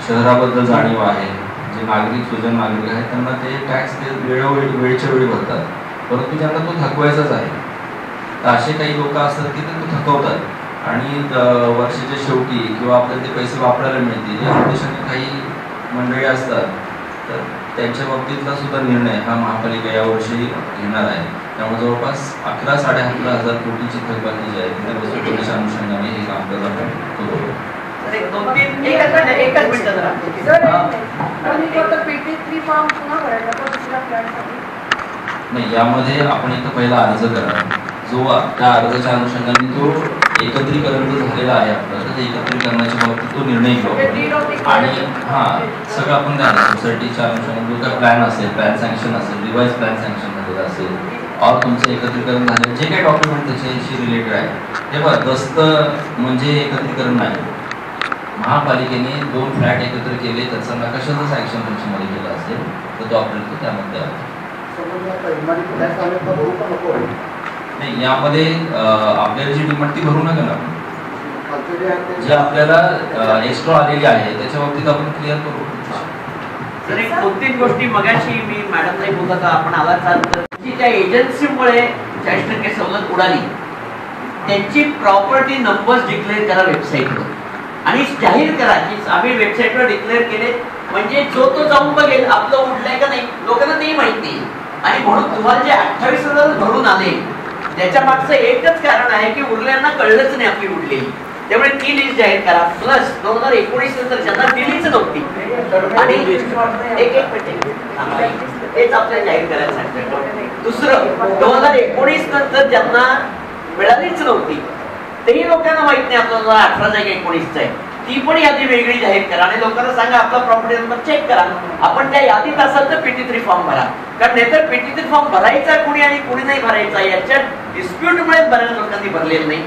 शहराबद्दल जाणीव आहे, जे नागरिक सुजन नागरिक आहेत, त्यांना ते टॅक्स वेळच्या वेळी भरतात, परंतु ज्यांना तो थकवायचाच आहे. तर असे काही लोक असतात की ते तो थकवतात आणि वर्षाच्या शेवटी किंवा आपल्याला ते पैसे वापरायला मिळतील या उद्देशाने काही मंडळी असतात. तर त्यांच्या बाबतीतला सुद्धा निर्णय हा महापालिका यावर्षी घेणार आहे. त्यामुळे जवळपास 11-11.5 कोटीची थकबाकी जी आहे ती वसूल करण्याच्या अनुषंगाने हे कामकाज आपण होतो. नाही, यामध्ये आपण इथं पहिला अर्ज करा, जो त्या अर्जाच्या अनुषंगाने तो एकत्रीकरण जो झालेला आहे आपलं, तर एकत्रीकरणाच्या बाबतीत तो निर्णय घेऊ आणि सगळं आपण द्यायला सोसायटीच्या अनुषंगाने जो काय प्लॅन असेल, प्लॅन सँक्शन असेल, रिवाइज प्लॅन सँक्शन झालेला असेल, और तुमचं एकत्रीकरण झालं जे काही डॉक्युमेंट त्याच्याशी रिलेटेड आहे ते बघा. दस्त म्हणजे एकत्रीकरण नाही. महापालिकेने 2 फ्लॅट एकत्र केले, त्याचा नकाशाचं सँक्शन तुमच्यामध्ये केलं असेल तर तो आपल्याला त्यामध्ये नाही. यामध्ये आपल्याला जी डिमांड ती भरू नका ना, जे आपल्याला एक्स्ट्रा आलेली आहे त्याच्या बाबतीत आपण क्लिअर करू. तर एक 2-3 गोष्टी मगाशी मी मॅडमलाही बोलत होता, आपण आलात की त्या एजन्सीमुळे 40% सवलत उडाली. त्यांची प्रॉपर्टी नंबर्स डिक्लेअर करा वेबसाईटवर आणि जाहीर करा की आम्ही वेबसाईटवर डिक्लेअर केले, म्हणजे जो तो जाऊन बघेल आपलं उडलंय का नाही, लोकांना नाही माहिती. आणि म्हणून तुम्हाला जे 28,000 भरून आले त्याच्या मागचं एकच कारण आहे की उरल्यांना कळलंच नाही आपली उडलेली. त्यामुळे ती लिस्ट जाहीर करा. प्लस 2019 नंतर ज्यांना दिलीच नव्हती आणि तेच आपल्याला जाहीर करायला सांगतो. दुसरं 2019 नंतर ज्यांना मिळालीच नव्हती तेही लोकांना माहित नाही आपला 2018 आहे 19चा आहे, ती पण यादी वेगळी जाहीर करा आणि लोकांना सांगा आपला प्रॉपर्टी नंबर चेक करा. आपण त्या यादीत असाल तर PT3 फॉर्म भरा, कारण नाहीतर PT3 फॉर्म भरायचा कुणी आणि कुणी नाही भरायचा याच्या डिस्प्यूटमुळे बऱ्याच लोकांनी भरलेलं नाही.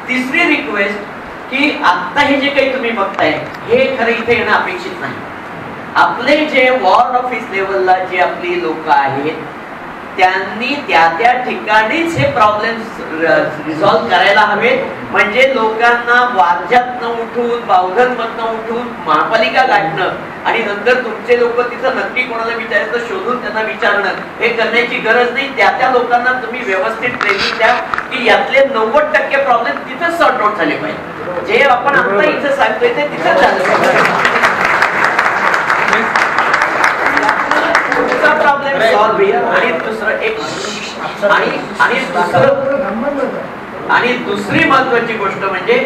तिसरी रिक्वेस्ट की आता हे जे काही तुम्ही बघताय हे खरं इथे येणं अपेक्षित नाही. आपले जे वॉर्ड ऑफिस लेवलला जे आपली लोक आहेत त्यांनी त्या ठिकाणीच हे प्रॉब्लेम्स रिझॉल्व्ह करायला हवेत. म्हणजे लोकांना वारज्यातनं उठून बावधनमधनं उठून महापालिका गाठणं आणि नंतर तुमचे लोक तिथं नक्की कोणाला विचारायचं शोधून त्यांना विचारणं हे करण्याची गरज नाही. त्या लोकांना तुम्ही व्यवस्थित ट्रेनिंग द्या की यातले 90% प्रॉब्लेम तिथंच सॉर्ट आउट झाले पाहिजे. जे आपण आता इथं सांगतोय ते तिथंच झालं पाहिजे. प्रॉब्लेम सॉल्व्ह होईल. आणि दुसरं एक आणि दुसरी महत्वाची गोष्ट म्हणजे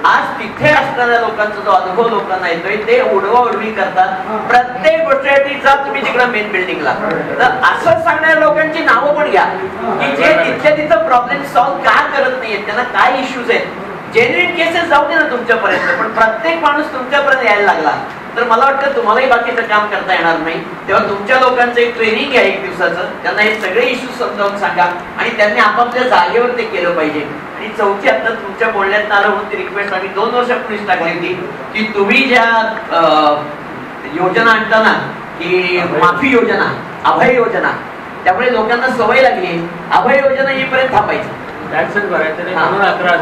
आज तिथे असणाऱ्या लोकांचा जो अनुभव लोकांना येतोय ते उडवाउडवी करतात. प्रत्येक गोष्टीसाठी जा तुम्ही तिकडे मेन बिल्डिंगला, तर असं सांगणाऱ्या लोकांची नावं पण घ्या की जे तिथल्या तिथं प्रॉब्लेम सॉल्व्ह का करत नाहीयेत, त्यांना काय इश्यूज आहेत. जेन्युइन केसेस जाऊ दे ना तुमच्यापर्यंत, पण प्रत्येक माणूस तुमच्यापर्यंत यायला लागला तर मला वाटतं तुम्हालाही बाकीचं काम करता येणार नाही. तेव्हा तुमच्या लोकांचं एक ट्रेनिंग आहे 1 दिवसाचं, त्यांना हे सगळे इश्यूज समजावून सांगा आणि त्यांनी आपापल्या जागेवर ते केलं पाहिजे. आणि चौथी आता तुमच्या बोलण्यात आलं म्हणून ती रिक्वेस्ट आम्ही 2 वर्षापूर्वीच टाकली होती की तुम्ही ज्या योजना आणताना की माफी योजना, अभय योजना, त्यामुळे लोकांना सवय लागली अभय योजना येईपर्यंत थांबायचं.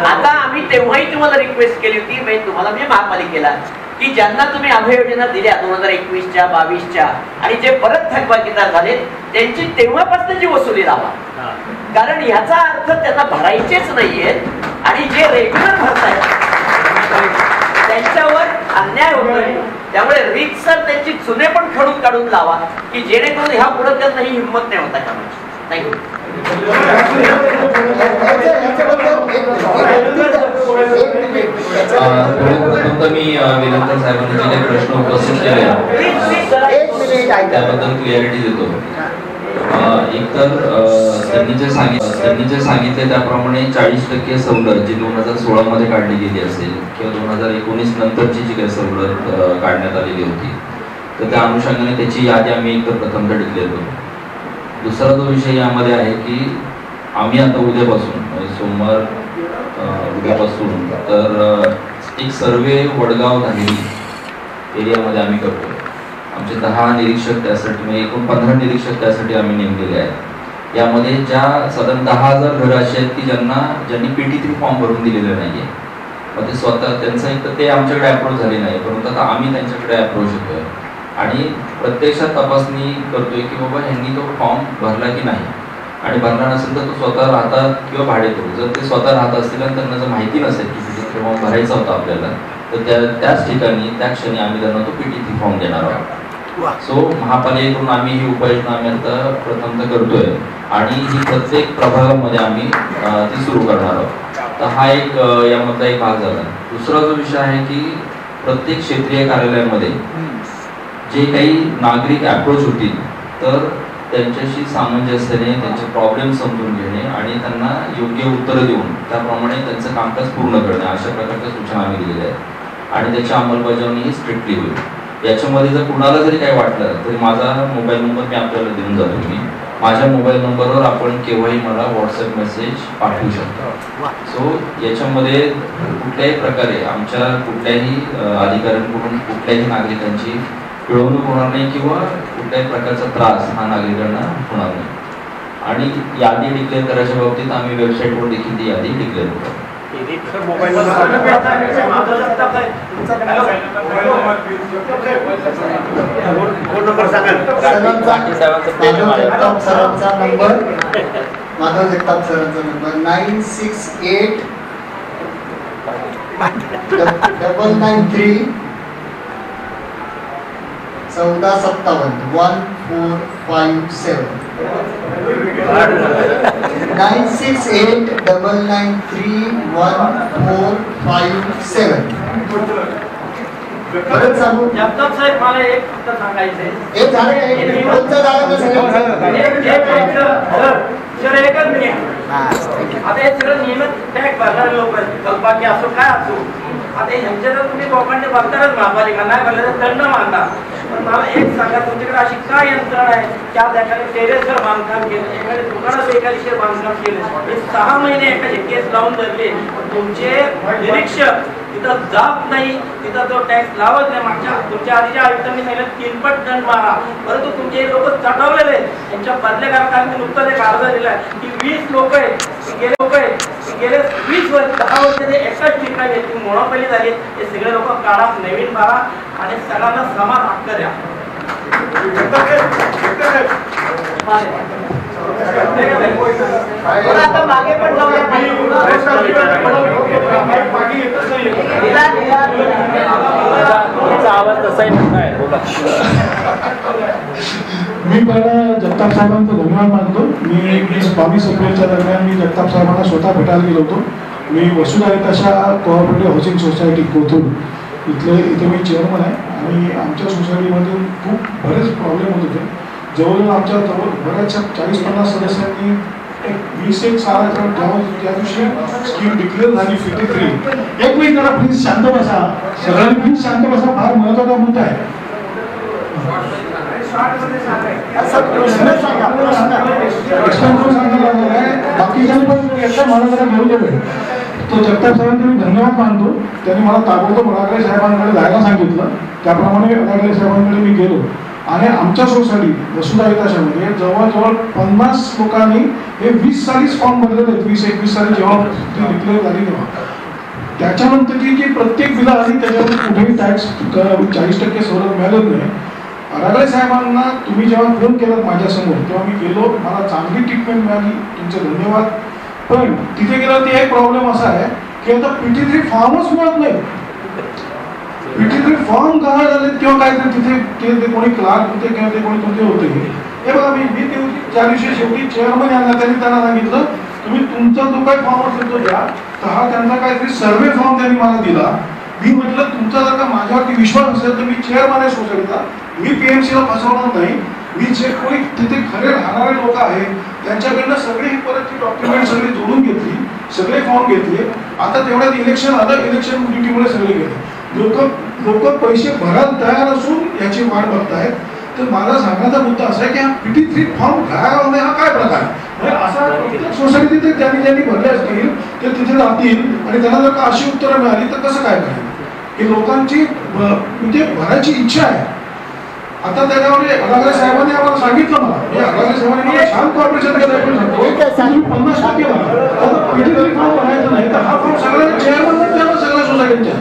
आता आम्ही तेव्हाही तुम्हाला रिक्वेस्ट केली होती, तुम्हाला मी महापालिकेला की ज्यांना तुम्ही अभय योजना दिल्या 2021च्या 22च्या आणि जे परत थकबाकीदार झाले त्यांची तेव्हापासूनची वसुली लावा. कारण याचा अर्थ त्यांना भरायचेच नाहीयेत आणि जे रेग्युलर भरतायत त्यांच्यावर अन्याय होतोय. त्यामुळे रीतसर त्यांची चुने पण खडून काढून लावा की जेणेकरून ह्या पुढे त्यांना ही हिंमत नाही होता कामाची. थँक्यू. मी विनंती साहेबांनी जे काही प्रश्न उपस्थित केले त्याबद्दल क्लिअरिटी देतो. एकतर त्यांनी जे सांगितले त्याप्रमाणे 40% सवलत जी 2016 मध्ये काढली गेली असेल किंवा 2019 नंतरची जी काही सवलत काढण्यात आलेली होती तर त्या अनुषंगाने त्याची यादी आम्ही एकतर प्रथमतः डिक्लेअर करू. दुसरा जो विषय यामध्ये आहे की आम्ही आता उद्यापासून सोमवार उद्यापासून तर एक सर्वे वडगाव धाहेरी एरियामध्ये आम्ही करतो. आमचे 10 निरीक्षक त्यासाठी म्हणजे एकूण 15 निरीक्षक त्यासाठी आम्ही नेमलेले आहेत. यामध्ये ज्या साधारण 10,000 घरं अशी आहेत की ज्यांनी PT3 फॉर्म भरून दिलेले नाहीये. मग ते स्वतः त्यांचं एक तर ते आमच्याकडे अप्रोच झाले नाही, परंतु आता आम्ही त्यांच्याकडे अप्रोच होतोय आणि प्रत्यक्षात तपासणी करतोय की बाबा ह्यांनी तो फॉर्म भरला की नाही, आणि भरला नसेल तर तो स्वतः राहतात किंवा भाडे करू. जर ते स्वतः राहत असतील आणि त्यांना जर माहिती नसेल की PT3 फॉर्म भरायचा होता आपल्याला, तर त्याच ठिकाणी त्या क्षणी आम्ही त्यांना तो PT3 फॉर्म देणार आहोत. सो महापालिकेकडून आम्ही ही उपाययोजना आम्ही आता प्रथमतः करतोय आणि ही प्रत्येक प्रभागामध्ये आम्ही ती सुरू करणार आहोत. तर हा एक यामधला एक भाग झाला. दुसरा जो विषय आहे की प्रत्येक क्षेत्रीय कार्यालयामध्ये जे काही नागरिक अप्रोच होतील तर त्यांच्याशी सामंजस्याने त्यांचे प्रॉब्लेम समजून घेणे आणि त्यांना योग्य उत्तरं देऊन त्याप्रमाणे त्यांचं कामकाज पूर्ण करणे, अशा प्रकारच्या सूचना आम्ही दिलेल्या आहेत आणि त्याची अंमलबजावणी ही स्ट्रिक्टली होईल. याच्यामध्ये जर कुणाला जरी काही वाटलं तरी माझा मोबाईल नंबर मी आपल्याला देऊन जातो. मी माझ्या मोबाईल नंबरवर आपण केव्हाही मला व्हॉट्सअप मेसेज पाठवू शकता. सो याच्यामध्ये कुठल्याही प्रकारे आमच्या कुठल्याही अधिकाऱ्यांकडून कुठल्याही नागरिकांची पिळवणूक होणार नाही किंवा कुठल्याही प्रकारचा त्रास हा नागरिकांना होणार नाही. आणि यादी डिक्लेअर करायच्या बाबतीत आम्ही वेबसाईटवर देखील ती यादी डिक्लेअर करतो. माधव जगताप सरांचा नंबर 968 993 1457 1457 968 993 1457. परत सांगू जगताप साहेब, मला एक फक्त सांगायचंय. एक झालं काय कोणतं झालं तर सर एकच मिनिट. आता हे सगळं नियमित टॅक्स भरणारे लोक आहेत, कल्पाकी असो काय असो, आता ह्यांच्या जर तुम्ही लोकांनी बघतानाच महापालिका नाही भरले तर दंड मानता. पण मला एक सांगा, तुमच्याकडे अशी काय यंत्रणा आहे त्या ठिकाणी टेरेसवर बांधकाम केलं, एखाद्या दुकानात एखादीशी बांधकाम केलं, हे 6 महिने एखादे केस लावून धरले, तुमचे निरीक्षक तिथं जात नाही, तिथं तो टॅक्स लावत नाही. तुमच्या आधीच्या आयुक्तांनी सांगितलं 3 पट दंड मारा, परंतु तुमचे लोक चटवलेले आहेत. त्यांच्या बदल्या करताना नुकताच एक अर्ज दिलाय की 20 लोक आहेत गेले 20 वर्ष 10 वर्ष ते एकाच ठिकाणी मोनोपॉली झाली. हे सगळे लोक काढा, नवीन मारा आणि सगळ्यांना समान हक्क द्या. आता मागे पण आवाज तसाही म्हणताय. मी पहिला जगताप साहेबांचा धन्यवाद मानतो. मी 22 एप्रिलच्या दरम्यान मी जगताप साहेबांना स्वतः भेटायला गेलो होतो. मी वसुधारिताशा कोऑपरेटिव्ह हाऊसिंग सोसायटी कोथरूड इथे मी चेअरमन आहे आणि आमच्या सोसायटीमध्ये खूप बरेच प्रॉब्लेम होत होते. जवळजवळ आमच्या बऱ्याचशा 40-50 सदस्यांनी एक 20-1 साल त्या दिवशी स्कीम डिक्लेअर झाली PT3. एक मिनिट जरा प्लीज शांत बसा, सगळ्यांनी प्लीज शांत बसा, फार महत्वाचा मुद्दा आहे. बाकीच्यांनी पण मला जरा घेऊ दे. तो जगताप साहेबांचे मी धन्यवाद मानतो. त्यांनी मला ताबडतोब रागले साहेबांकडे जायला सांगितलं. त्याप्रमाणे रागले साहेबांकडे मी गेलो आणि आमच्या सोसायटी वसुधारिताशामध्ये जवळजवळ 50 लोकांनी हे 20 सालीच फॉर्म भरलेले आहेत. 20-21 साली जेव्हा डिक्लेअर झाली तेव्हा त्याच्यानंतरची जी प्रत्येक बिलं आली त्याच्यावर कुठेही टॅक्स 40% सवलत मिळालेली नाही. रागले साहेबांना तुम्ही जेव्हा फोन केलात माझ्यासमोर तेव्हा मी गेलो, मला चांगली ट्रीटमेंट मिळाली, तुमचे धन्यवाद. पण तिथे गेल्यावर ते एक प्रॉब्लेम असा आहे की आता PT3 फॉर्मच मिळत नाही. PT3 फॉर्म का झाले किंवा काय तिथे ते कोणी क्लार्क होते किंवा ते कोणी तुमचे होते. हे बघा मी त्या दिवशी शेवटी चेअरमन यांना त्यांना सांगितलं तुम्ही तुमचा जो काही फॉर्म असेल तो द्या. तर हा त्यांचा काहीतरी सर्वे फॉर्म त्यांनी मला दिला. मी म्हटलं तुमचा जर का माझ्यावरती विश्वास असेल तर मी चेअरमन आहे सोसायटीचा, मी PMCला फसवणार नाही. मी जे कोणी तिथे खरे राहणारे लोक आहेत त्यांच्याकडनं सगळी ही परतची डॉक्युमेंट सगळी जोडून घेतली, सगळे फॉर्म घेतले. आता तेवढ्यात इलेक्शन आलं, इलेक्शन ड्युटीमुळे सगळे गेले. लोक पैसे भरायला तयार असून याची वाट बघतायत. तर मला सांगायचा मुद्दा असा आहे की हा PT3 फॉर्म घ्यायला नाही हा काय प्रकार आहे. असा प्रत्येक सोसायटीत ज्यांनी भरले असतील ते तिथे जातील आणि त्यांना जर का अशी उत्तरं मिळाली तर कसं काय करायचं. की लोकांची म्हणजे भरायची इच्छा आहे आता त्याच्यावर अडागळे साहेबांनी आम्हाला सांगितलं, मला मी अडागळे साहेबांनी मला छान कॉर्पोरेशन केलं सांगतो 50% PG3 फॉर्म भरायचं नाही तर हा फॉर्म सगळ्या चेअरमनला द्यावा सगळ्या सोसायटीच्या.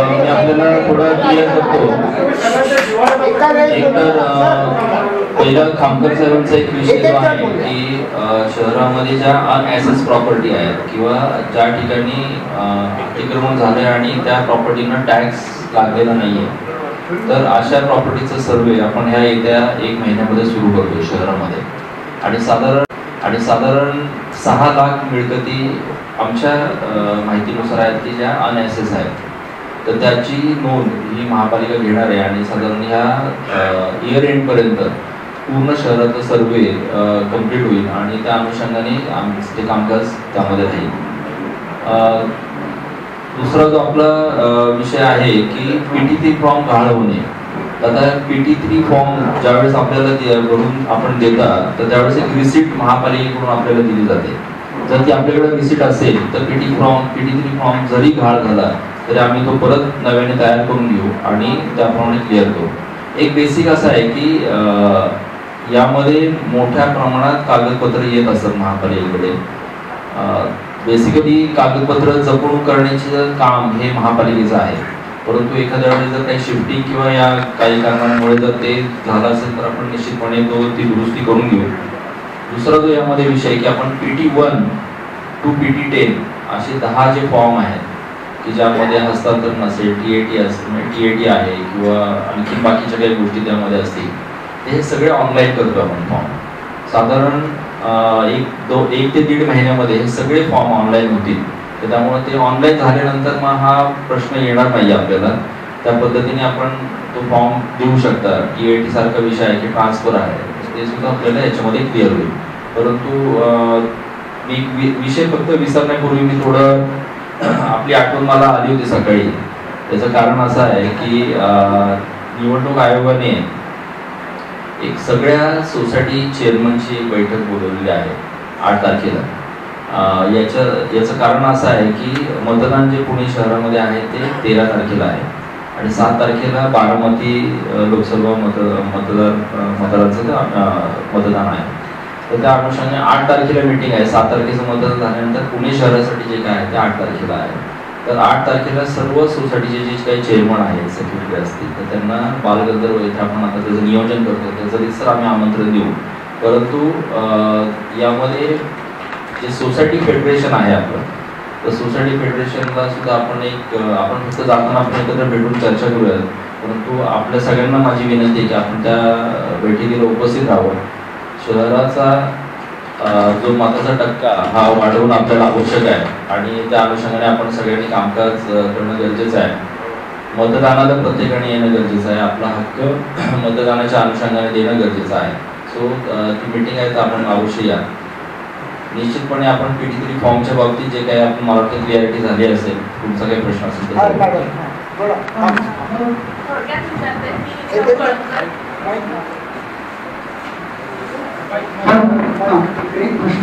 मी आपल्याला थोडं क्लिअर करतो. पहिला खामकर साहेबांचा एक विषय जो आहे की शहरामध्ये ज्या अनॲसेस प्रॉपर्टी आहेत किंवा ज्या ठिकाणी अतिक्रमण झाले आणि त्या प्रॉपर्टींना टॅक्स लागलेला नाहीये, तर अशा प्रॉपर्टीचा सर्वे आपण ह्या येत्या 1 महिन्यामध्ये सुरू करतो शहरामध्ये. आणि साधारण 6 लाख मिळकती आमच्या माहितीनुसार आहेत की ज्या अनॲसेस आहेत, तर त्याची नोंद ही महापालिका घेणार आहे आणि साधारण ह्या इयर एंडपर्यंत पूर्ण शहराचा सर्वे कंप्लीट होईल आणि त्या अनुषंगाने आमचे कामकाज त्यामध्ये राहील. दुसरा जो आपला विषय आहे की PT3 फॉर्म गहाळ होणे. आता PT3 फॉर्म ज्यावेळेस आपल्याला भरून आपण देता तर त्यावेळेस एक रिसिप्ट महापालिकेकडून आपल्याला दिली जाते. जर ती आपल्याकडे रिसिप्ट असेल तर PT3 फॉर्म जरी गहाळ झाला तरी आम्ही तो परत नव्याने तयार करून घेऊ आणि त्याप्रमाणे क्लिअर करू. एक बेसिक असं आहे की यामध्ये मोठ्या प्रमाणात कागदपत्र येत असतात महापालिकेकडे. बेसिकली कागदपत्र जपून करण्याचे काम हे महापालिकेचं आहे, परंतु एखाद्या वेळेस जर काही शिफ्टिंग किंवा या काही कारणांमुळे जर ते झालं असेल तर आपण निश्चितपणे ती दुरुस्ती करून घेऊ. दुसरा जो यामध्ये विषय की आपण PT1 to PT10 असे 10 जे फॉर्म आहेत की ज्यामध्ये हस्तांतरण असेल, TAT आहे किंवा आणखी बाकीच्या काही गोष्टी त्यामध्ये असतील, हे सगळे ऑनलाईन करतो आपण फॉर्म. साधारण 1 ते 1.5 महिन्यामध्ये हे सगळे फॉर्म ऑनलाईन होतील. तर त्यामुळे ते ऑनलाईन झाल्यानंतर मग हा प्रश्न येणार नाही आपल्याला. त्या पद्धतीने आपण तो फॉर्म देऊ शकता. TAT सारखा विषय आहे की ट्रान्सफर आहे, ते सुद्धा आपल्याला याच्यामध्ये क्लिअर होईल. परंतु मी विषय फक्त विसरण्यापूर्वी मी थोडं आपली आठवण मला आली होती सकाळी. त्याचं कारण असं आहे की निवडणूक आयोगाने एक सगळ्या सोसायटी चेअरमनची बैठक बोलवलेली आहे 8 तारखेला. याचं कारण असं आहे की मतदान जे पुणे शहरामध्ये आहे ते 13 तारखेला आहे आणि 7 तारखेला बारामती लोकसभा मतदान आहे. तर त्या अनुषंगाने 8 तारखेला मीटिंग आहे. 7 तारखेचं मतदान झाल्यानंतर पुणे शहरासाठी जे काय आहे ते 8 तारखेला आहे. तर 8 तारखेला सर्व सोसायटीचे जे काही चेअरमन आहेत, सेक्रेटरी असतील, तर त्यांना बालगंधर्व येथे आपण आता त्याचं नियोजन करतो, त्याचं रितसर आम्ही आमंत्रण देऊ. परंतु यामध्ये जे सोसायटी फेडरेशन आहे आपलं, तर सोसायटी फेडरेशनला सुद्धा आपण फक्त जाताना आपण एकत्र भेटून चर्चा करूयात. परंतु आपल्या सगळ्यांना माझी विनंती आहे की आपण त्या बैठकीला उपस्थित राहावं. शहराचा जो मताचा टक्का हा वाढवणं आपल्याला आवश्यक आहे आणि त्या अनुषंगाने आपण सगळ्यांनी कामकाज करणं गरजेचं आहे. मतदानाला प्रत्येकाने येणं गरजेचं आहे. आपला हक्क मतदानाच्या अनुषंगाने देणं गरजेचं आहे. सो ती मीटिंग आहे तर आपण अवश्य या. निश्चितपणे आपण PT3 फॉर्मच्या बाबतीत जे काही आपण मला वाटतं क्लिअरिटी झाली असेल, तुमचा काही प्रश्न असेल तर एक प्रश्न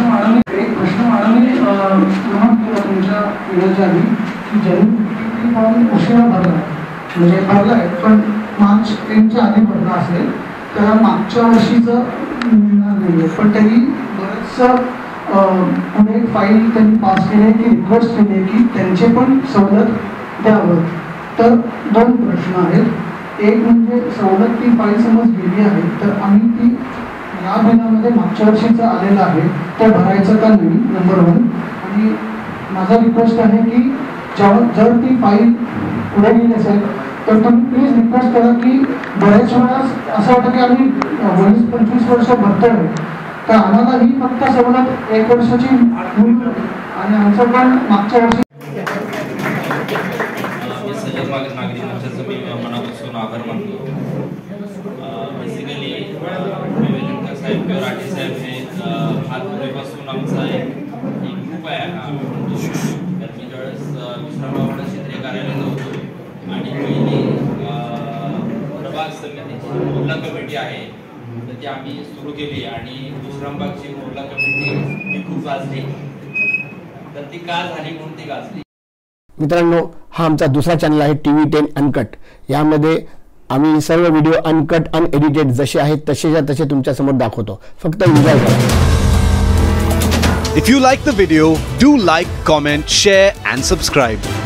मानवने तुमच्या वेळेच्या आधी की ज्यांनी फॉर्म उशिरा भरला म्हणजे भरलाय पण मार्च एंडच्या आधी भरला असेल त्याला मागच्या वर्षीचं मिळणार नाहीये, पण त्यांनी बरंचसं पुढे फाईल त्यांनी पास केली की रिक्वेस्ट केली आहे की त्यांचे पण सवलत द्यावं. तर 2 प्रश्न आहेत. एक म्हणजे सवलत ती फाईल समज गेली आहे तर आम्ही ती या महिन्यामध्ये मागच्या वर्षीचं आलेलं आहे ते भरायचं का नाही, नंबर 1. आणि माझा रिक्वेस्ट आहे की जर ती फाईल पुढे गेली असेल तर तुम्ही प्लीज रिक्वेस्ट करा की बऱ्याच वेळा असं वाटतं की आम्ही 20-25 वर्ष भरतोय तर आम्हाला ही फक्त सवलत 1 वर्षाची होईल आणि आमचं पण मागच्या वर्षी मनापासून आभार मानतो. बेसिकली विवेकानंद साहेब किंवा राठी साहेब हे हातपूर्वीपासून आमचा एक ग्रुप आहे. तर मी ज्यावेळेस विश्रामबाबा क्षेत्रीय कार्यालयात होतो आणि पहिली प्रभाग समितीची मोहल्ला कमिटी आहे तर ती आम्ही सुरू केली आणि विश्रामबागची मोहल्ला कमिटी ही खूप गाजली. तर ती का झाली म्हणून ती गाजली मित्रांनो, हा आमचा दुसरा चॅनल आहे TV10 अनकट. यामध्ये आम्ही सर्व व्हिडिओ अनकट अनएडिटेड जसे आहेत तसेच्या तसे तुमच्या समोर दाखवतो. फक्त एन्जॉय करा. If you like the video, do like, comment, share and subscribe.